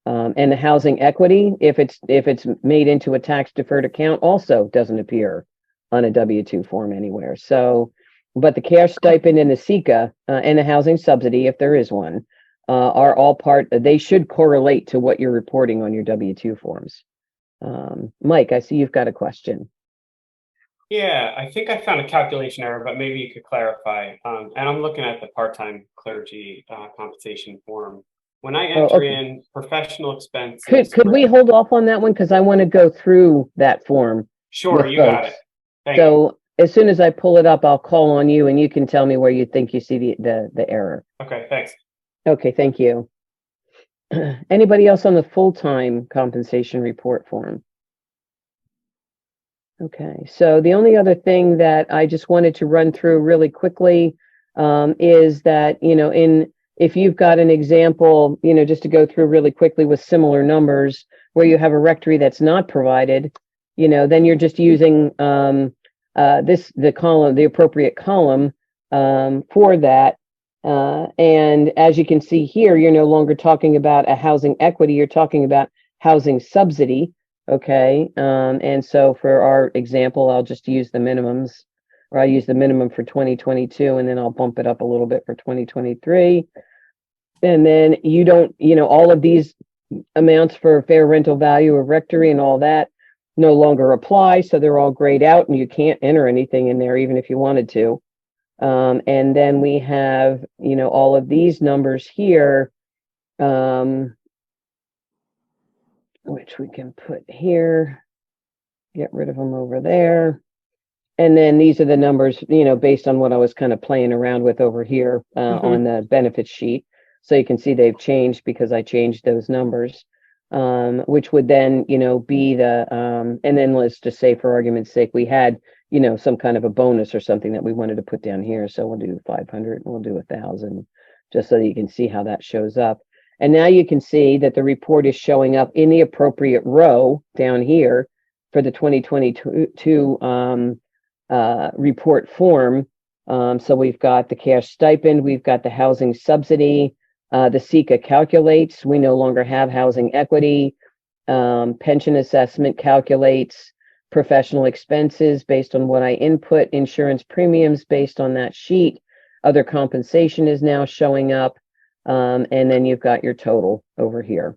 And the housing equity, if it's made into a tax deferred account, also doesn't appear on a W-2 form anywhere. So, but the cash stipend and the SICA and the housing subsidy, if there is one, are all they should correlate to what you're reporting on your W-2 forms. Mike, I see you've got a question. Yeah, I think I found a calculation error, but maybe you could clarify. And I'm looking at the part-time clergy compensation form when I Oh, enter okay. in professional expenses. Could we hold off on that one? Because I want to go through that form. Sure, with you got folks. it. Thank you. So as soon as I pull it up, I'll call on you and you can tell me where you think you see the error. Okay, thanks. Okay, thank you. Anybody else on the full-time compensation report form? Okay, so the only other thing that I just wanted to run through really quickly is that, if you've got an example, just to go through really quickly with similar numbers where you have a rectory that's not provided, then you're just using the appropriate column for that. And as you can see here, you're no longer talking about a housing equity, you're talking about housing subsidy. Okay, and so for our example, I'll just use the minimums, or I'll use the minimum for 2022, and then I'll bump it up a little bit for 2023. And then you don't, all of these amounts for fair rental value of rectory and all that no longer apply, so they're all grayed out, and you can't enter anything in there, even if you wanted to. And then we have, all of these numbers here, which we can put here, get rid of them over there. And then these are the numbers, based on what I was kind of playing around with over here on the benefits sheet. So you can see they've changed because I changed those numbers, which would then, be the, and then let's just say for argument's sake, we had, some kind of a bonus or something that we wanted to put down here. So we'll do 500 and we'll do 1,000, just so that you can see how that shows up. And now you can see that the report is showing up in the appropriate row down here for the 2022 report form. So we've got the cash stipend, we've got the housing subsidy, the SECA calculates, we no longer have housing equity, pension assessment calculates, professional expenses based on what I input, insurance premiums based on that sheet, other compensation is now showing up. And then you've got your total over here.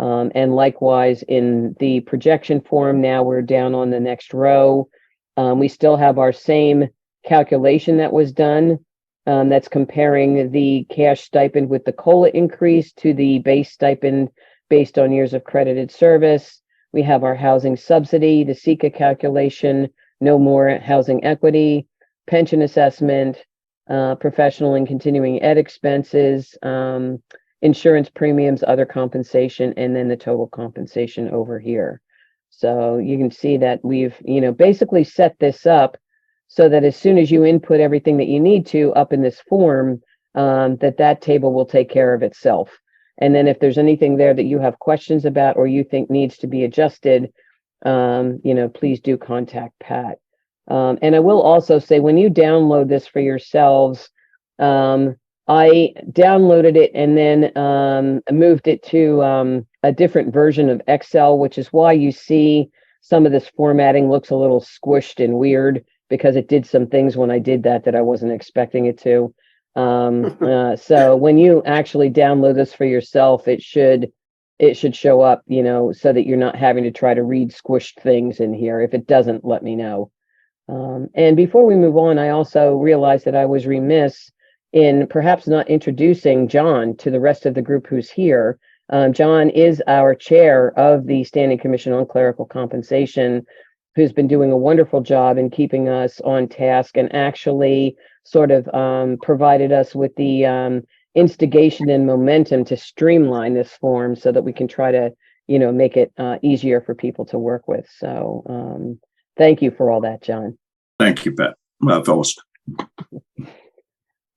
And likewise in the projection form, now we're down on the next row. We still have our same calculation that was done. That's comparing the cash stipend with the COLA increase to the base stipend based on years of credited service. We have our housing subsidy, the SECA calculation, no more housing equity, pension assessment, professional and continuing ed expenses, insurance premiums, other compensation, and then the total compensation over here. So you can see that we've, basically set this up so that as soon as you input everything that you need to up in this form, that table will take care of itself. And then if there's anything there that you have questions about or you think needs to be adjusted, please do contact Pat. And I will also say, when you download this for yourselves, I downloaded it and then moved it to a different version of Excel, which is why you see some of this formatting looks a little squished and weird, because it did some things when I did that I wasn't expecting it to. So when you actually download this for yourself, it should show up, so that you're not having to try to read squished things in here. If it doesn't, let me know. And before we move on, I also realized that I was remiss in perhaps not introducing John to the rest of the group who's here. John is our chair of the Standing Commission on Clerical Compensation, who's been doing a wonderful job in keeping us on task and actually sort of provided us with the instigation and momentum to streamline this form so that we can try to, make it easier for people to work with. So thank you for all that, John. Thank you, Pat. Phyllis.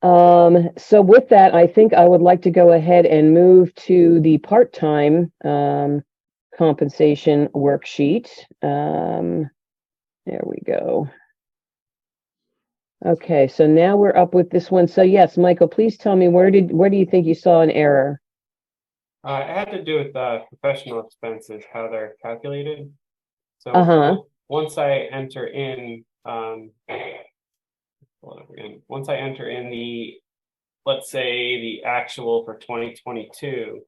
So with that, I think I would like to go ahead and move to the part-time compensation worksheet. There we go. Okay, so now we're up with this one. So yes, Michael, please tell me, where do you think you saw an error? It had to do with professional expenses, how they're calculated. So once I enter in, once I enter in the, let's say the actual for 2022,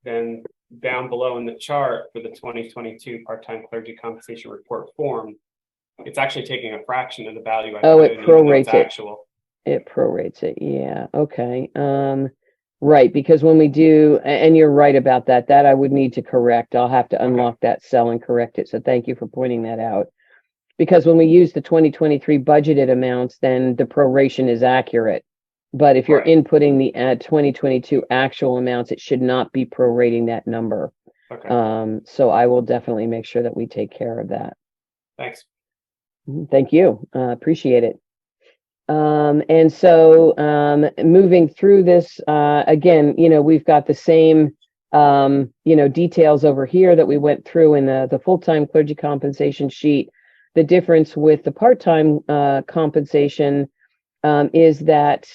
then down below in the chart for the 2022 part-time clergy compensation report form, it's actually taking a fraction of the value. It prorates it. It prorates it. Yeah. Okay. Right, because when we do, and you're right about that, that I would need to correct. I'll have to unlock that cell and correct it. So thank you for pointing that out. Because when we use the 2023 budgeted amounts, then the proration is accurate. But if you're Right. inputting the 2022 actual amounts, it should not be prorating that number. Okay, So I will definitely make sure that we take care of that. thanks. Thank you. Appreciate it. And so moving through this, again, we've got the same, details over here that we went through in the full-time clergy compensation sheet. The difference with the part-time compensation is that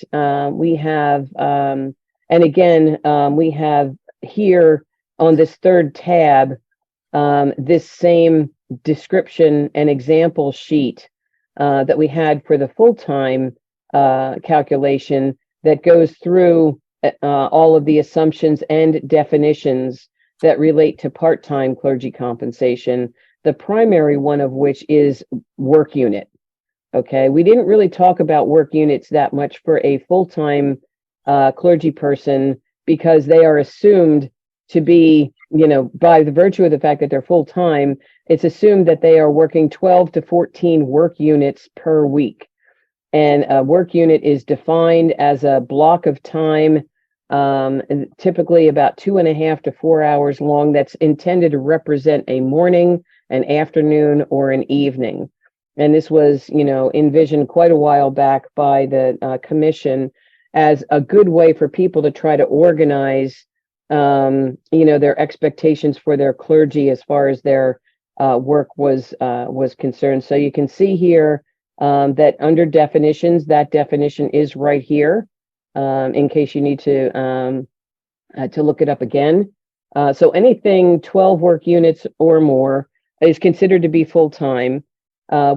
we have, and again, we have here on this third tab, this same description and example sheet that we had for the full-time calculation that goes through all of the assumptions and definitions that relate to part-time clergy compensation, the primary one of which is work unit. Okay, we didn't really talk about work units that much for a full-time clergy person because they are assumed to be, by the virtue of the fact that they're full-time, it's assumed that they are working 12 to 14 work units per week. And a work unit is defined as a block of time, typically about 2.5 to 4 hours long, that's intended to represent a morning, an afternoon, or an evening. And this was, envisioned quite a while back by the commission as a good way for people to try to organize, their expectations for their clergy as far as their work was concerned. So you can see here that under definitions, that definition is right here, in case you need to look it up again. So anything 12 work units or more is considered to be full-time.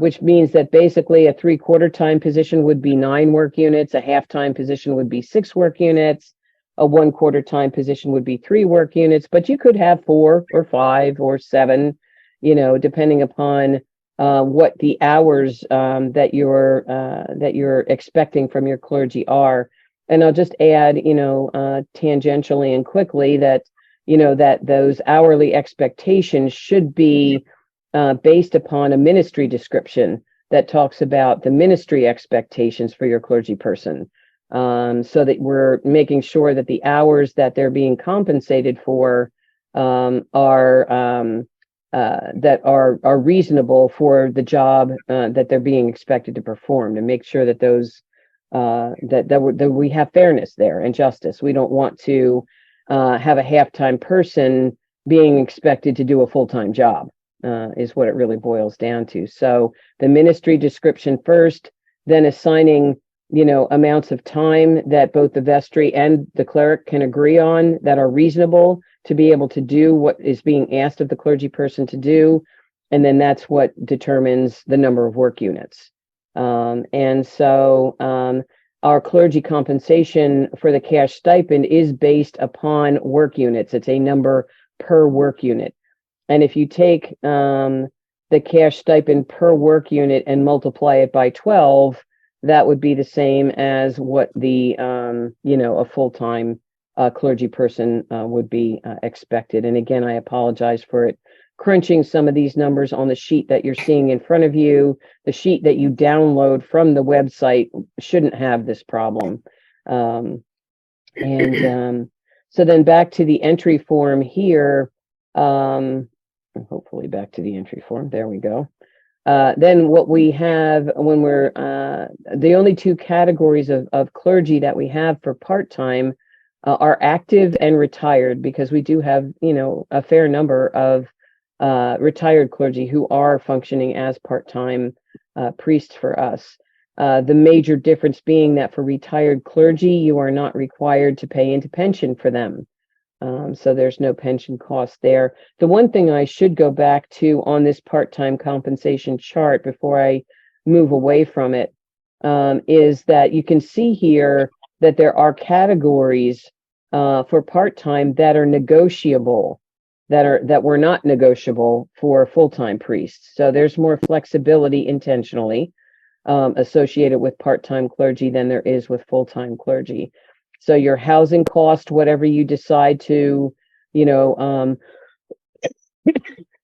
Which means that basically a 3/4 time position would be 9 work units, a half-time position would be 6 work units, a 1/4 time position would be 3 work units, but you could have 4 or 5 or 7, depending upon what the hours that you're expecting from your clergy are. And I'll just add, tangentially and quickly that, that those hourly expectations should be based upon a ministry description that talks about the ministry expectations for your clergy person, so that we're making sure that the hours that they're being compensated for are reasonable for the job that they're being expected to perform, to make sure that those that we have fairness there and justice. We don't want to have a half-time person being expected to do a full-time job. Is what it really boils down to. So the ministry description first, then assigning, amounts of time that both the vestry and the cleric can agree on that are reasonable to be able to do what is being asked of the clergy person to do. And then that's what determines the number of work units. And so our clergy compensation for the cash stipend is based upon work units. It's a number per work unit. And if you take the cash stipend per work unit and multiply it by 12, that would be the same as what the, a full-time clergy person would be expected. And again, I apologize for it crunching some of these numbers on the sheet that you're seeing in front of you. The sheet that you download from the website shouldn't have this problem. So then back to the entry form here. Hopefully back to the entry form. There we go. Then what we have when we're the only two categories of clergy that we have for part-time are active and retired, because we do have, a fair number of retired clergy who are functioning as part-time priests for us. The major difference being that for retired clergy, you are not required to pay into pension for them. So there's no pension cost there. The one thing I should go back to on this part-time compensation chart before I move away from it is that you can see here that there are categories for part-time that are negotiable, that were not negotiable for full-time priests. So there's more flexibility intentionally associated with part-time clergy than there is with full-time clergy. So your housing cost, whatever you decide to,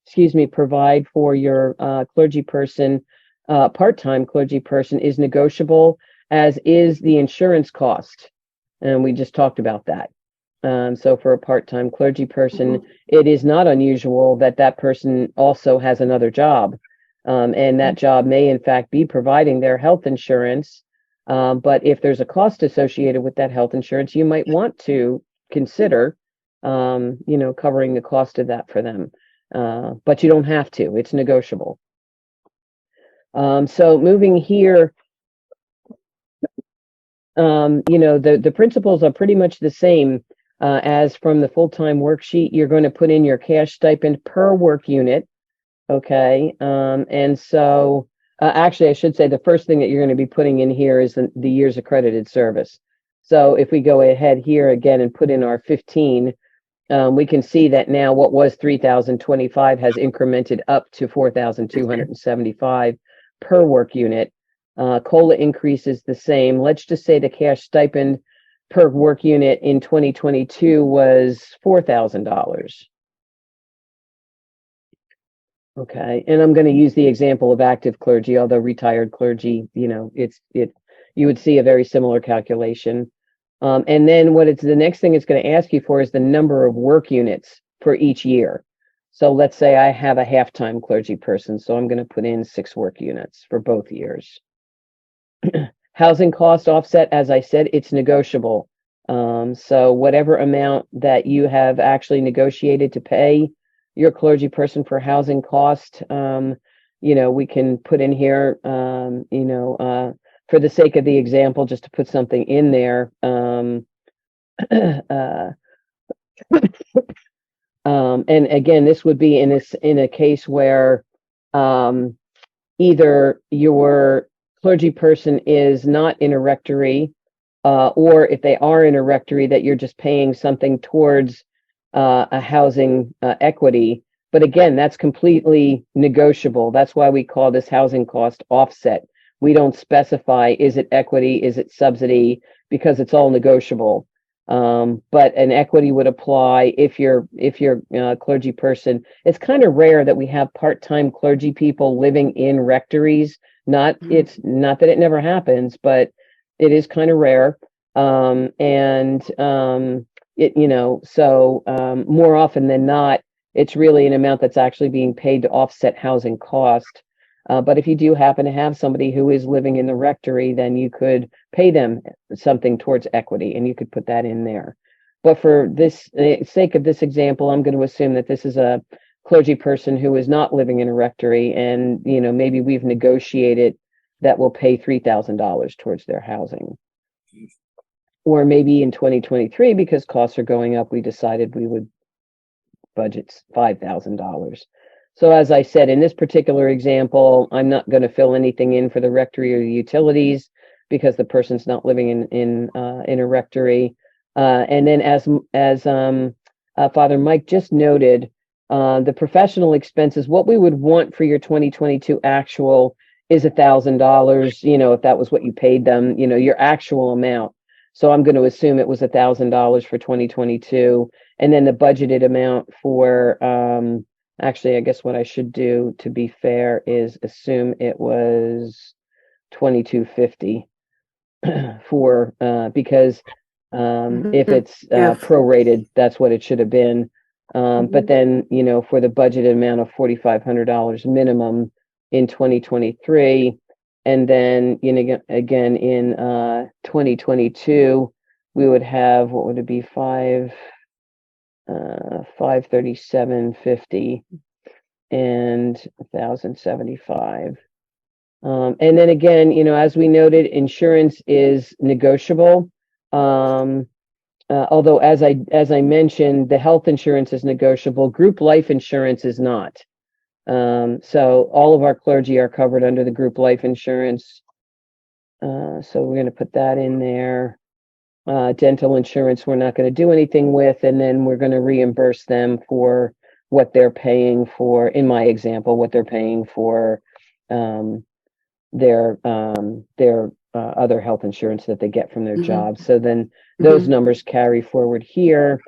excuse me, provide for your clergy person, part-time clergy person, is negotiable, as is the insurance cost. And we just talked about that. So for a part-time clergy person, it is not unusual that that person also has another job. And that job may in fact be providing their health insurance. But if there's a cost associated with that health insurance, you might want to consider, covering the cost of that for them. But you don't have to, it's negotiable. So moving here, the principles are pretty much the same as from the full-time worksheet. You're going to put in your cash stipend per work unit. Okay. And so actually, I should say the first thing that you're going to be putting in here is the year's accredited service. So if we go ahead here again and put in our 15, we can see that now what was 3,025 has incremented up to 4,275 per work unit. COLA increase is the same. Let's just say the cash stipend per work unit in 2022 was $4,000. Okay, and I'm going to use the example of active clergy, although retired clergy, you would see a very similar calculation. And then the next thing it's going to ask you for is the number of work units for each year. So let's say I have a half-time clergy person, so I'm going to put in 6 work units for both years. Housing cost offset, as I said, it's negotiable. So whatever amount that you have actually negotiated to pay your clergy person for housing cost, we can put in here, for the sake of the example, just to put something in there. And again, this would be in a case where either your clergy person is not in a rectory, or if they are in a rectory, that you're just paying something towards a housing equity. But again, that's completely negotiable. That's why we call this housing cost offset. We don't specify, is it equity, is it subsidy, because it's all negotiable. But an equity would apply if you're clergy person. It's kind of rare that we have part-time clergy people living in rectories. It's not that it never happens, but it is kind of rare. More often than not, it's really an amount that's actually being paid to offset housing cost. But if you do happen to have somebody who is living in the rectory, then you could pay them something towards equity, and you could put that in there. But for this sake of this example, I'm going to assume that this is a clergy person who is not living in a rectory, and maybe we've negotiated that we'll pay $3,000 towards their housing. Or maybe in 2023, because costs are going up, we decided we would budget $5,000. So as I said, in this particular example, I'm not going to fill anything in for the rectory or the utilities because the person's not living in a rectory. And then as Father Mike just noted, the professional expenses, what we would want for your 2022 actual is $1,000, if that was what you paid them, your actual amount. So I'm going to assume it was $1,000 for 2022. And then the budgeted amount for, actually, I guess what I should do to be fair is assume it was $2,250 for, because if it's prorated, that's what it should have been. But then, for the budgeted amount of $4,500 minimum in 2023, and then, again, in 2022, we would have, what would it be, $537.50 and $1,075. And then again, as we noted, insurance is negotiable. Although as I mentioned, the health insurance is negotiable, group life insurance is not. So all of our clergy are covered under the group life insurance. So we're going to put that in there. Dental insurance, we're not going to do anything with, and then we're going to reimburse them for what they're paying for, in my example, what they're paying for their other health insurance that they get from their job. So then Those numbers carry forward here.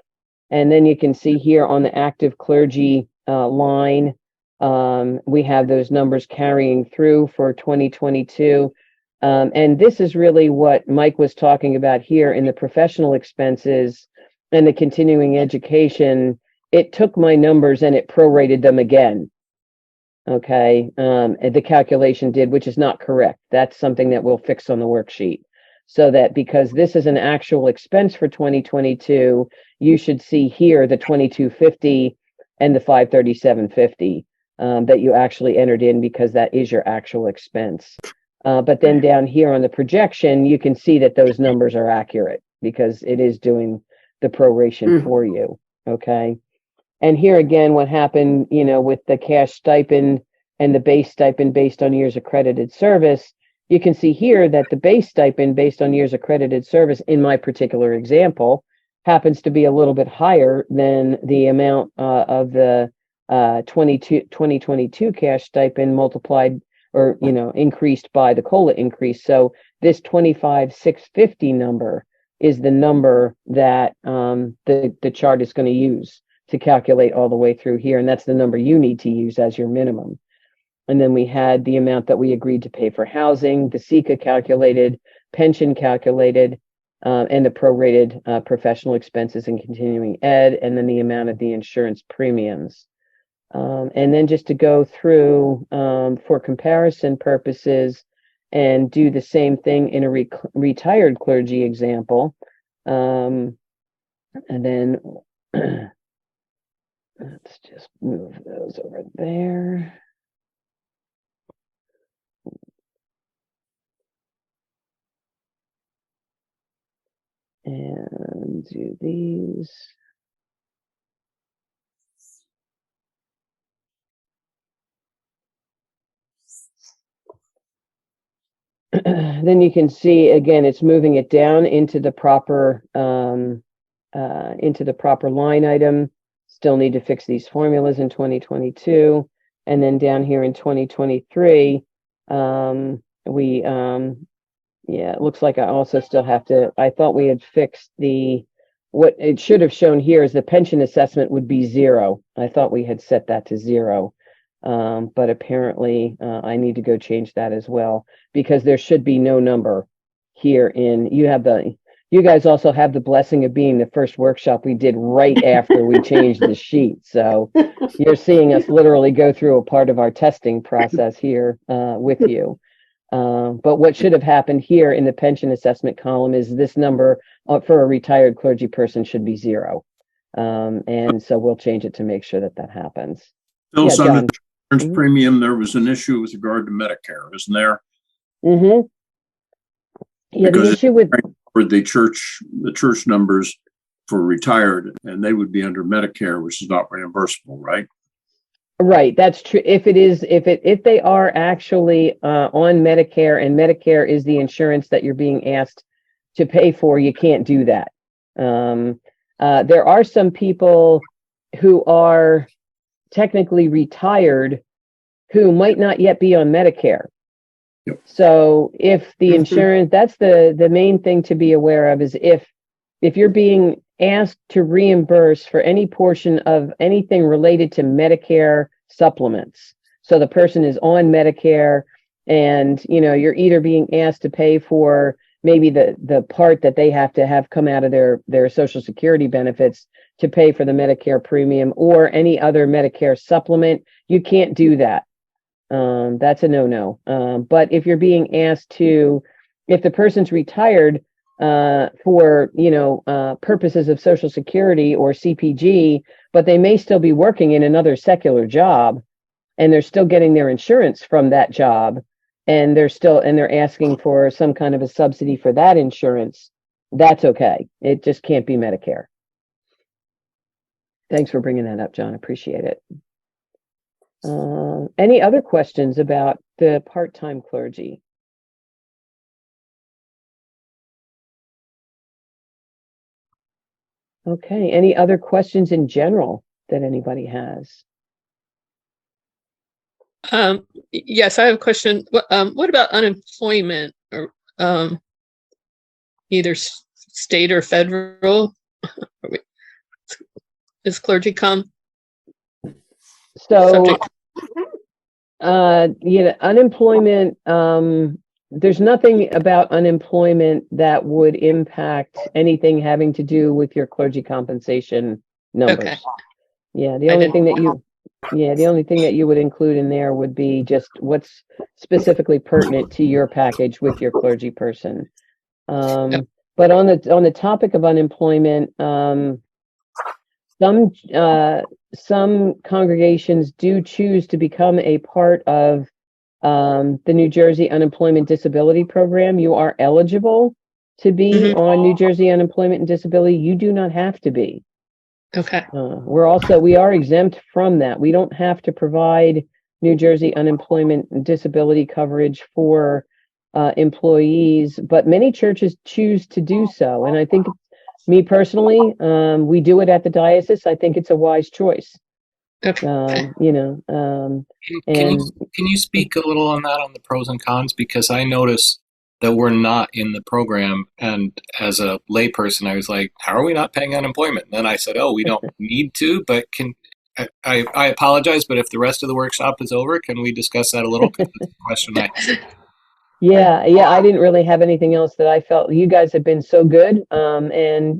And then you can see here on the active clergy line, we have those numbers carrying through for 2022. And this is really what Mike was talking about here in the professional expenses and the continuing education. It took my numbers and it prorated them again. Okay, the calculation did, which is not correct. That's something that we'll fix on the worksheet. So that because this is an actual expense for 2022, you should see here the 2250 and the 53750 that you actually entered in, because that is your actual expense. But then down here on the projection, you can see that those numbers are accurate because it is doing the proration for you. Okay. And here again, what happened, with the cash stipend and the base stipend based on years accredited service, you can see here that the base stipend based on years accredited service in my particular example happens to be a little bit higher than the amount of the 2022 cash stipend multiplied or, increased by the COLA increase. So this 25,650 number is the number that the chart is going to use to calculate all the way through here. And that's the number you need to use as your minimum. And then we had the amount that we agreed to pay for housing, the SECA calculated, pension calculated, and the prorated professional expenses and continuing ed, and then the amount of the insurance premiums. And then just to go through for comparison purposes and do the same thing in a retired clergy example. And then let's just move those over there. And do these. Then you can see again, it's moving it down into the proper line item. Still need to fix these formulas in 2022, and then down here in 2023, it looks like I also still have to. I thought we had fixed what it should have shown here is the pension assessment would be 0. I thought we had set that to 0. But apparently I need to go change that as well, because there should be no number here you guys also have the blessing of being the first workshop we did right after we changed the sheet. So you're seeing us literally go through a part of our testing process here with you. But what should have happened here in the pension assessment column is this number for a retired clergy person should be 0. And so we'll change it to make sure that happens. Phil, Yeah, John. Insurance premium, there was an issue with regard to Medicare, isn't there? Yeah, Because the issue with the church numbers for retired, and they would be under Medicare, which is not reimbursable, right? Right, that's true. If they are actually on Medicare, and Medicare is the insurance that you're being asked to pay for, you can't do that. There are some people who are technically retired who might not yet be on Medicare. Yep. So if the insurance, that's the main thing to be aware of, is if you're being asked to reimburse for any portion of anything related to Medicare supplements. So the person is on Medicare and, you're either being asked to pay for maybe the part that they have to have come out of their Social Security benefits to pay for the Medicare premium or any other Medicare supplement, you can't do that. That's a no-no. But if you're being asked if the person's retired for, purposes of Social Security or CPG, but they may still be working in another secular job and they're still getting their insurance from that job, and they're asking for some kind of a subsidy for that insurance, that's okay. It just can't be Medicare. Thanks for bringing that up, John. Appreciate it. Any other questions about the part-time clergy? Okay, any other questions in general that anybody has? Yes, I have a question. What about unemployment, or either state or federal? Is Clergy Com So, subject? Unemployment, there's nothing about unemployment that would impact anything having to do with your clergy compensation numbers. Okay. Yeah, the I only didn't- thing that you would include in there would be just what's specifically pertinent to your package with your clergy person. But on the topic of unemployment, some congregations do choose to become a part of the New Jersey Unemployment Disability Program. You are eligible to be on New Jersey Unemployment and Disability. You do not have to be. Okay. We are exempt from that. We don't have to provide New Jersey unemployment and disability coverage for employees, but many churches choose to do so. And I think, me personally, we do it at the diocese. I think it's a wise choice. Okay. Can you speak a little on that, on the pros and cons? Because I noticed that we're not in the program, and as a layperson, I was like, how are we not paying unemployment? And then I said, oh, we don't need to, but I apologize, but if the rest of the workshop is over, can we discuss that a little? That's the question I had. Yeah, I didn't really have anything else that I felt. You guys have been so good, and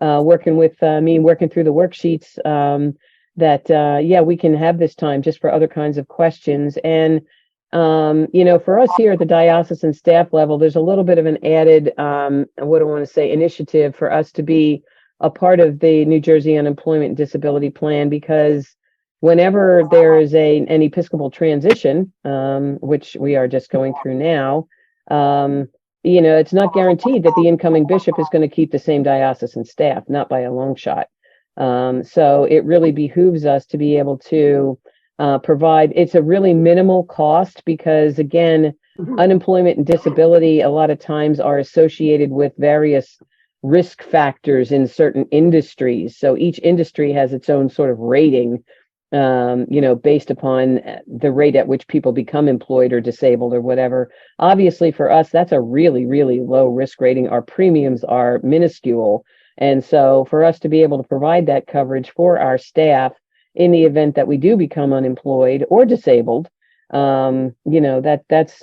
working with me, working through the worksheets, that we can have this time just for other kinds of questions. And for us here at the diocesan staff level, there's a little bit of an added, initiative for us to be a part of the New Jersey Unemployment and Disability Plan, because whenever there is an Episcopal transition, which we are just going through now, it's not guaranteed that the incoming bishop is going to keep the same diocesan staff, not by a long shot. So it really behooves us to be able to provide. It's a really minimal cost because, again, unemployment and disability a lot of times are associated with various risk factors in certain industries. So each industry has its own sort of rating, based upon the rate at which people become employed or disabled or whatever. Obviously, for us, that's a really, really low risk rating. Our premiums are minuscule. And so for us to be able to provide that coverage for our staff in the event that we do become unemployed or disabled, that's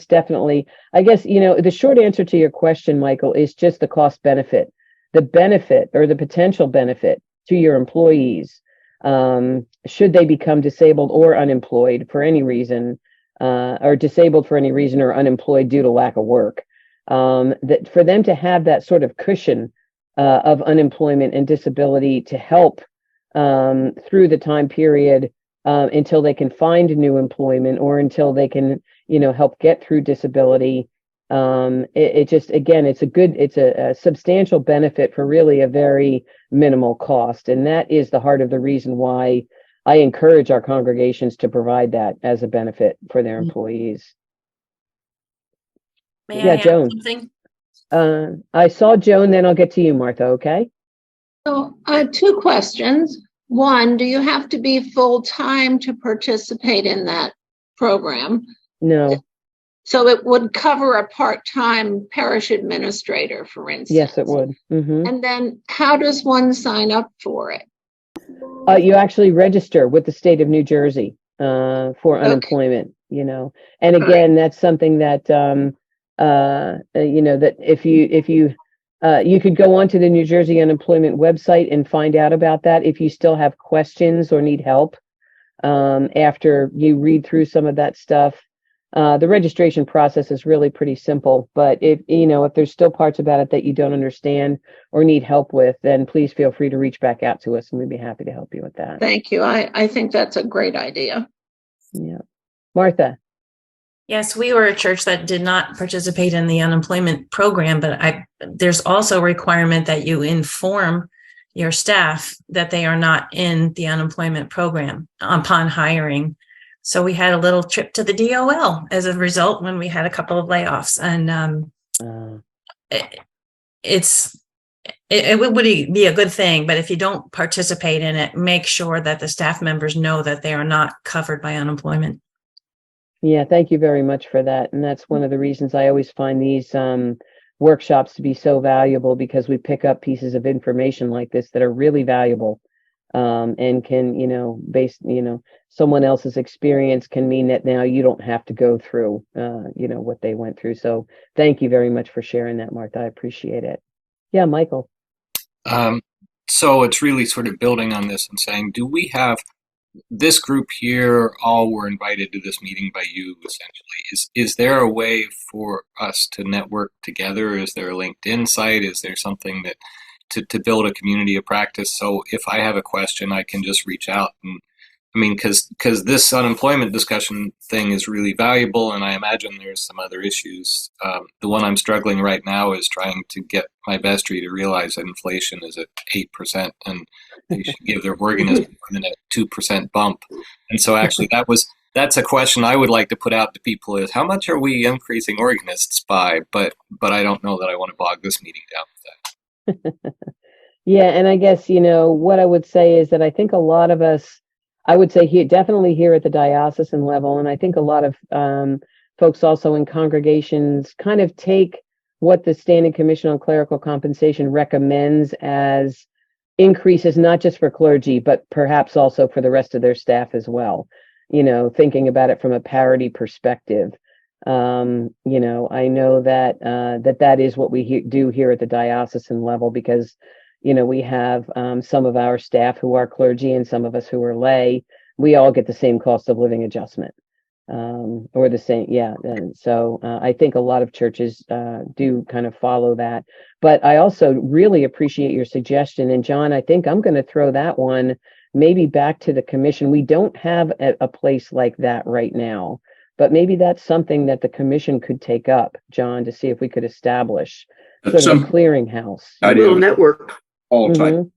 definitely, I guess, the short answer to your question, Michael, is just the cost benefit, the benefit or the potential benefit to your employees, should they become disabled or unemployed for any reason, or disabled for any reason or unemployed due to lack of work, that for them to have that sort of cushion of unemployment and disability to help through the time period until they can find new employment or until they can, help get through disability. It just, again, it's a substantial benefit for really a very minimal cost. And that is the heart of the reason why I encourage our congregations to provide that as a benefit for their employees. May I add Joan. something? I saw Joan, then I'll get to you, Martha, okay? So I have two questions. One, do you have to be full-time to participate in that program? No. So it would cover a part-time parish administrator, for instance? Yes, it would. Mm-hmm. And then how does one sign up for it? You actually register with the state of New Jersey for unemployment, And again, that's something that, that if you could go onto the New Jersey Unemployment website and find out about that if you still have questions or need help after you read through some of that stuff. The registration process is really pretty simple, but if there's still parts about it that you don't understand or need help with, then please feel free to reach back out to us and we'd be happy to help you with that. Thank you. I think that's a great idea. Yeah. Martha. Yes, we were a church that did not participate in the unemployment program, but there's also a requirement that you inform your staff that they are not in the unemployment program upon hiring. So we had a little trip to the DOL as a result when we had a couple of layoffs, and it would be a good thing. But if you don't participate in it, make sure that the staff members know that they are not covered by unemployment. Yeah, thank you very much for that. And that's one of the reasons I always find these workshops to be so valuable because we pick up pieces of information like this that are really valuable, and can, someone else's experience can mean that now you don't have to go through, what they went through. So thank you very much for sharing that, Martha. I appreciate it. Yeah, Michael. So it's really sort of building on this and saying, do we have this group here, all were invited to this meeting by you, essentially. Is there a way for us to network together? Is there a LinkedIn site? Is there something that to build a community of practice? So if I have a question, I can just reach out. And I mean, because this unemployment discussion thing is really valuable, and I imagine there's some other issues. The one I'm struggling right now is trying to get my vestry to realize that inflation is at 8%, and they should give their organist more than a 2% bump. And so actually that's a question I would like to put out to people is, how much are we increasing organists by? But I don't know that I want to bog this meeting down with that. Yeah, and I guess, what I would say is that I think a lot of us, I would say here, definitely here at the diocesan level, and I think a lot of folks also in congregations kind of take what the Standing Commission on Clerical Compensation recommends as increases, not just for clergy, but perhaps also for the rest of their staff as well, thinking about it from a parity perspective. I know that that is what we do here at the diocesan level, because we have some of our staff who are clergy and some of us who are lay. We all get the same cost of living adjustment, or the same. Yeah. And so I think a lot of churches do kind of follow that. But I also really appreciate your suggestion. And John, I think I'm going to throw that one maybe back to the commission. We don't have a place like that right now, but maybe that's something that the commission could take up, John, to see if we could establish sort of a clearinghouse. A little network. All type.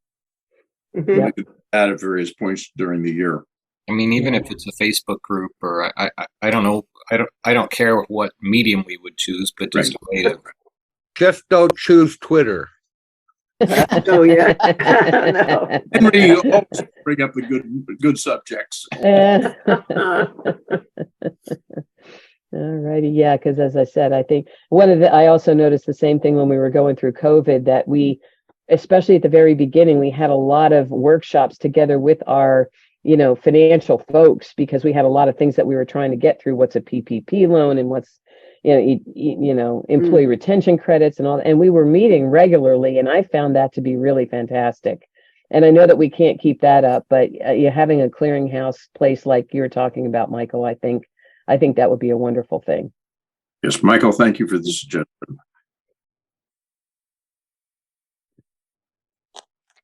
Yeah. Add at various points during the year. I mean, even if it's a Facebook group, or I don't know, I don't care what medium we would choose, but just a way to. Just don't choose Twitter. Oh yeah. No. Henry, you always bring up the good subjects. All righty. Yeah, because as I said, I think I also noticed the same thing when we were going through COVID, that we, especially at the very beginning, we had a lot of workshops together with our, financial folks, because we had a lot of things that we were trying to get through. What's a PPP loan, and what's, employee retention credits and all that. And we were meeting regularly, and I found that to be really fantastic. And I know that we can't keep that up, but having a clearinghouse place like you're talking about, Michael, I think that would be a wonderful thing. Yes, Michael, thank you for the suggestion.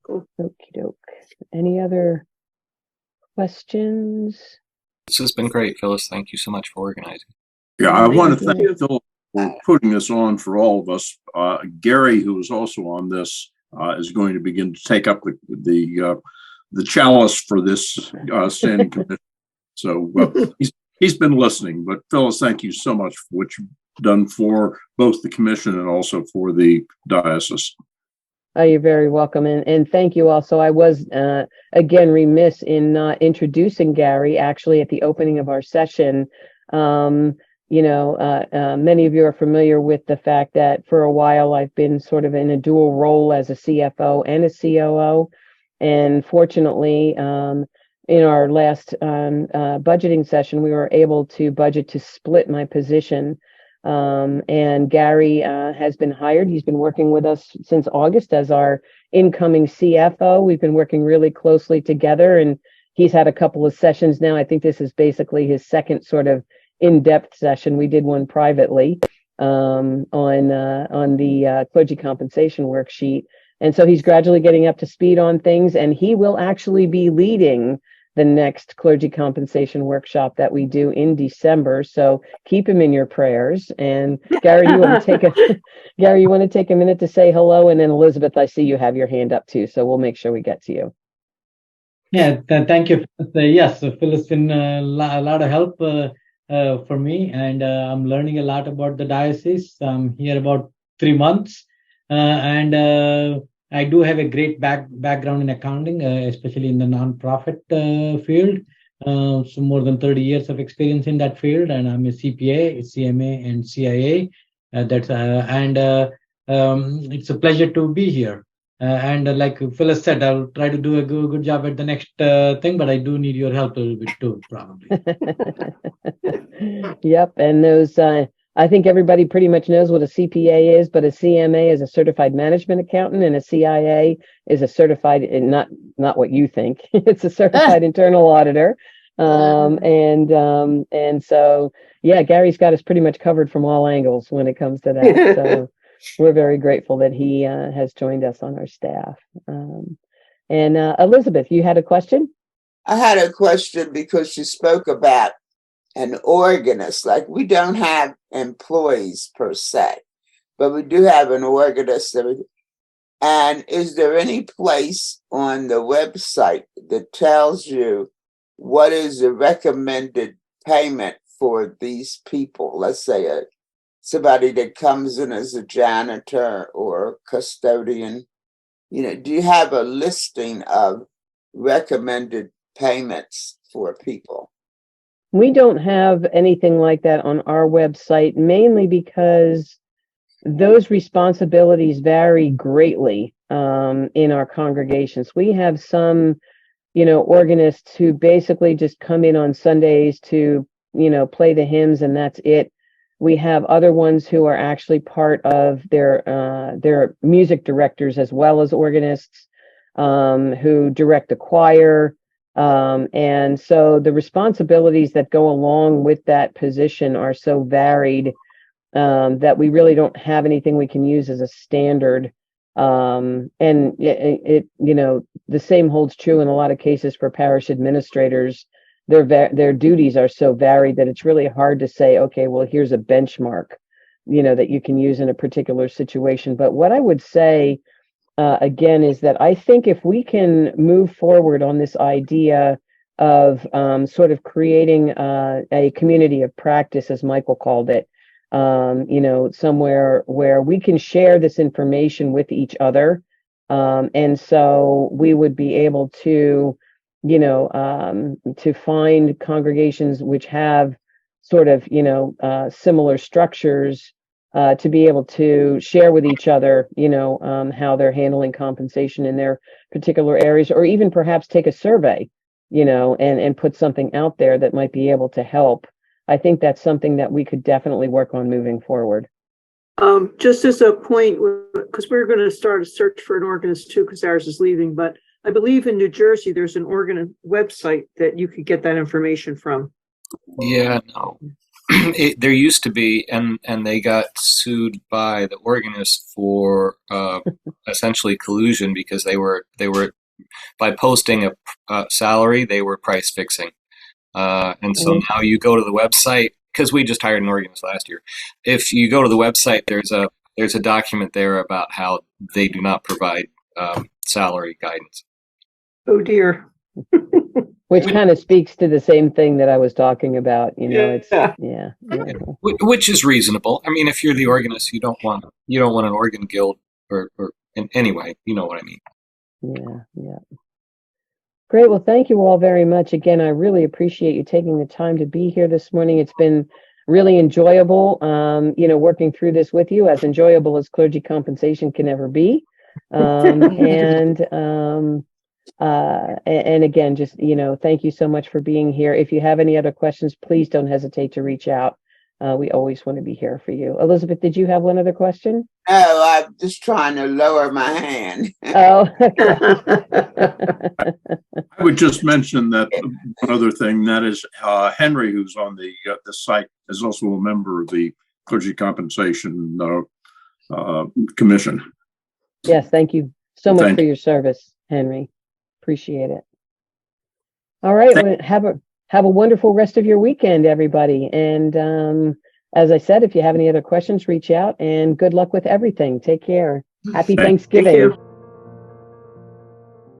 Cool. Okie doke. Any other questions? This has been great, Phyllis. Thank you so much for organizing. Yeah, I want to thank Phil for putting this on for all of us. Gary, who is also on this, is going to begin to take up the chalice for this standing commission. So he's been listening. But Phyllis, thank you so much for what you've done for both the commission and also for the diocese. Oh, you're very welcome. And thank you also. I was, again, remiss in not introducing Gary, actually, at the opening of our session. Many of you are familiar with the fact that for a while I've been sort of in a dual role as a CFO and a COO. And fortunately, in our last budgeting session, we were able to budget to split my position. And Gary has been hired. He's been working with us since August as our incoming CFO. We've been working really closely together, and he's had a couple of sessions now. I think this is basically his second sort of in-depth session. We did one privately on the Clergy Compensation Worksheet. And so he's gradually getting up to speed on things, and he will actually be leading the next Clergy Compensation Workshop that we do in December. So keep him in your prayers. And Gary, you want to take a minute to say hello, and then Elizabeth, I see you have your hand up too, so we'll make sure we get to you. Yeah, thank you. Yes, Phil has been a lot of help for me, and I'm learning a lot about the diocese. I'm here about 3 months, and I do have a great background in accounting, especially in the nonprofit field. So more than 30 years of experience in that field, and I'm a CPA, CMA, and CIA. It's a pleasure to be here. And like Phyllis said, I'll try to do a good job at the next thing, but I do need your help a little bit too, probably. Yep, and those, I think everybody pretty much knows what a CPA is, but a CMA is a certified management accountant, and a CIA is a certified, and not what you think, it's a certified internal auditor. And so, yeah, Gary's got us pretty much covered from all angles when it comes to that. So we're very grateful that he has joined us on our staff. And Elizabeth, you had a question? I had a question because you spoke about an organist. Like, we don't have employees per se, but we do have an organist. And is there any place on the website that tells you what is the recommended payment for these people? Let's say somebody that comes in as a janitor or custodian. Do you have a listing of recommended payments for people? We don't have anything like that on our website, mainly because those responsibilities vary greatly in our congregations. We have some, organists who basically just come in on Sundays to, play the hymns, and that's it. We have other ones who are actually part of their music directors as well as organists, who direct the choir. And so the responsibilities that go along with that position are so varied that we really don't have anything we can use as a standard. And it the same holds true in a lot of cases for parish administrators. Their duties are so varied that it's really hard to say, okay, well, here's a benchmark, that you can use in a particular situation. But what I would say, again, is that I think if we can move forward on this idea of sort of creating a community of practice, as Michael called it, somewhere where we can share this information with each other. And so we would be able to, to find congregations which have sort of, similar structures, to be able to share with each other, how they're handling compensation in their particular areas, or even perhaps take a survey, and put something out there that might be able to help. I think that's something that we could definitely work on moving forward. Just as a point, because we're going to start a search for an organist too, because ours is leaving, but I believe in New Jersey, there's an organist website that you could get that information from. Yeah, no. There used to be, and they got sued by the organist for essentially collusion, because they were by posting a salary, they were price fixing. And so now you go to the website, because we just hired an organist last year. If you go to the website, there's a document there about how they do not provide salary guidance. Oh dear. Which kind of speaks to the same thing that I was talking about. It's yeah. Which is reasonable. I mean, if you're the organist, you don't want an organ guild or in any way. You know what I mean? Yeah. Great. Well, thank you all very much. Again, I really appreciate you taking the time to be here this morning. It's been really enjoyable, working through this with you, as enjoyable as clergy compensation can ever be. And again, just, thank you so much for being here. If you have any other questions, please don't hesitate to reach out. We always want to be here for you. Elizabeth, did you have one other question? No, I'm just trying to lower my hand. Oh, I would just mention that one other thing, that is Henry, who's on the site, is also a member of the Clergy Compensation Commission. Yes, thank you so much for your service, Henry. Appreciate it. All right, well, have a wonderful rest of your weekend, everybody. And as I said, if you have any other questions, reach out, and good luck with everything. Take care. Happy Thanksgiving. Thank you.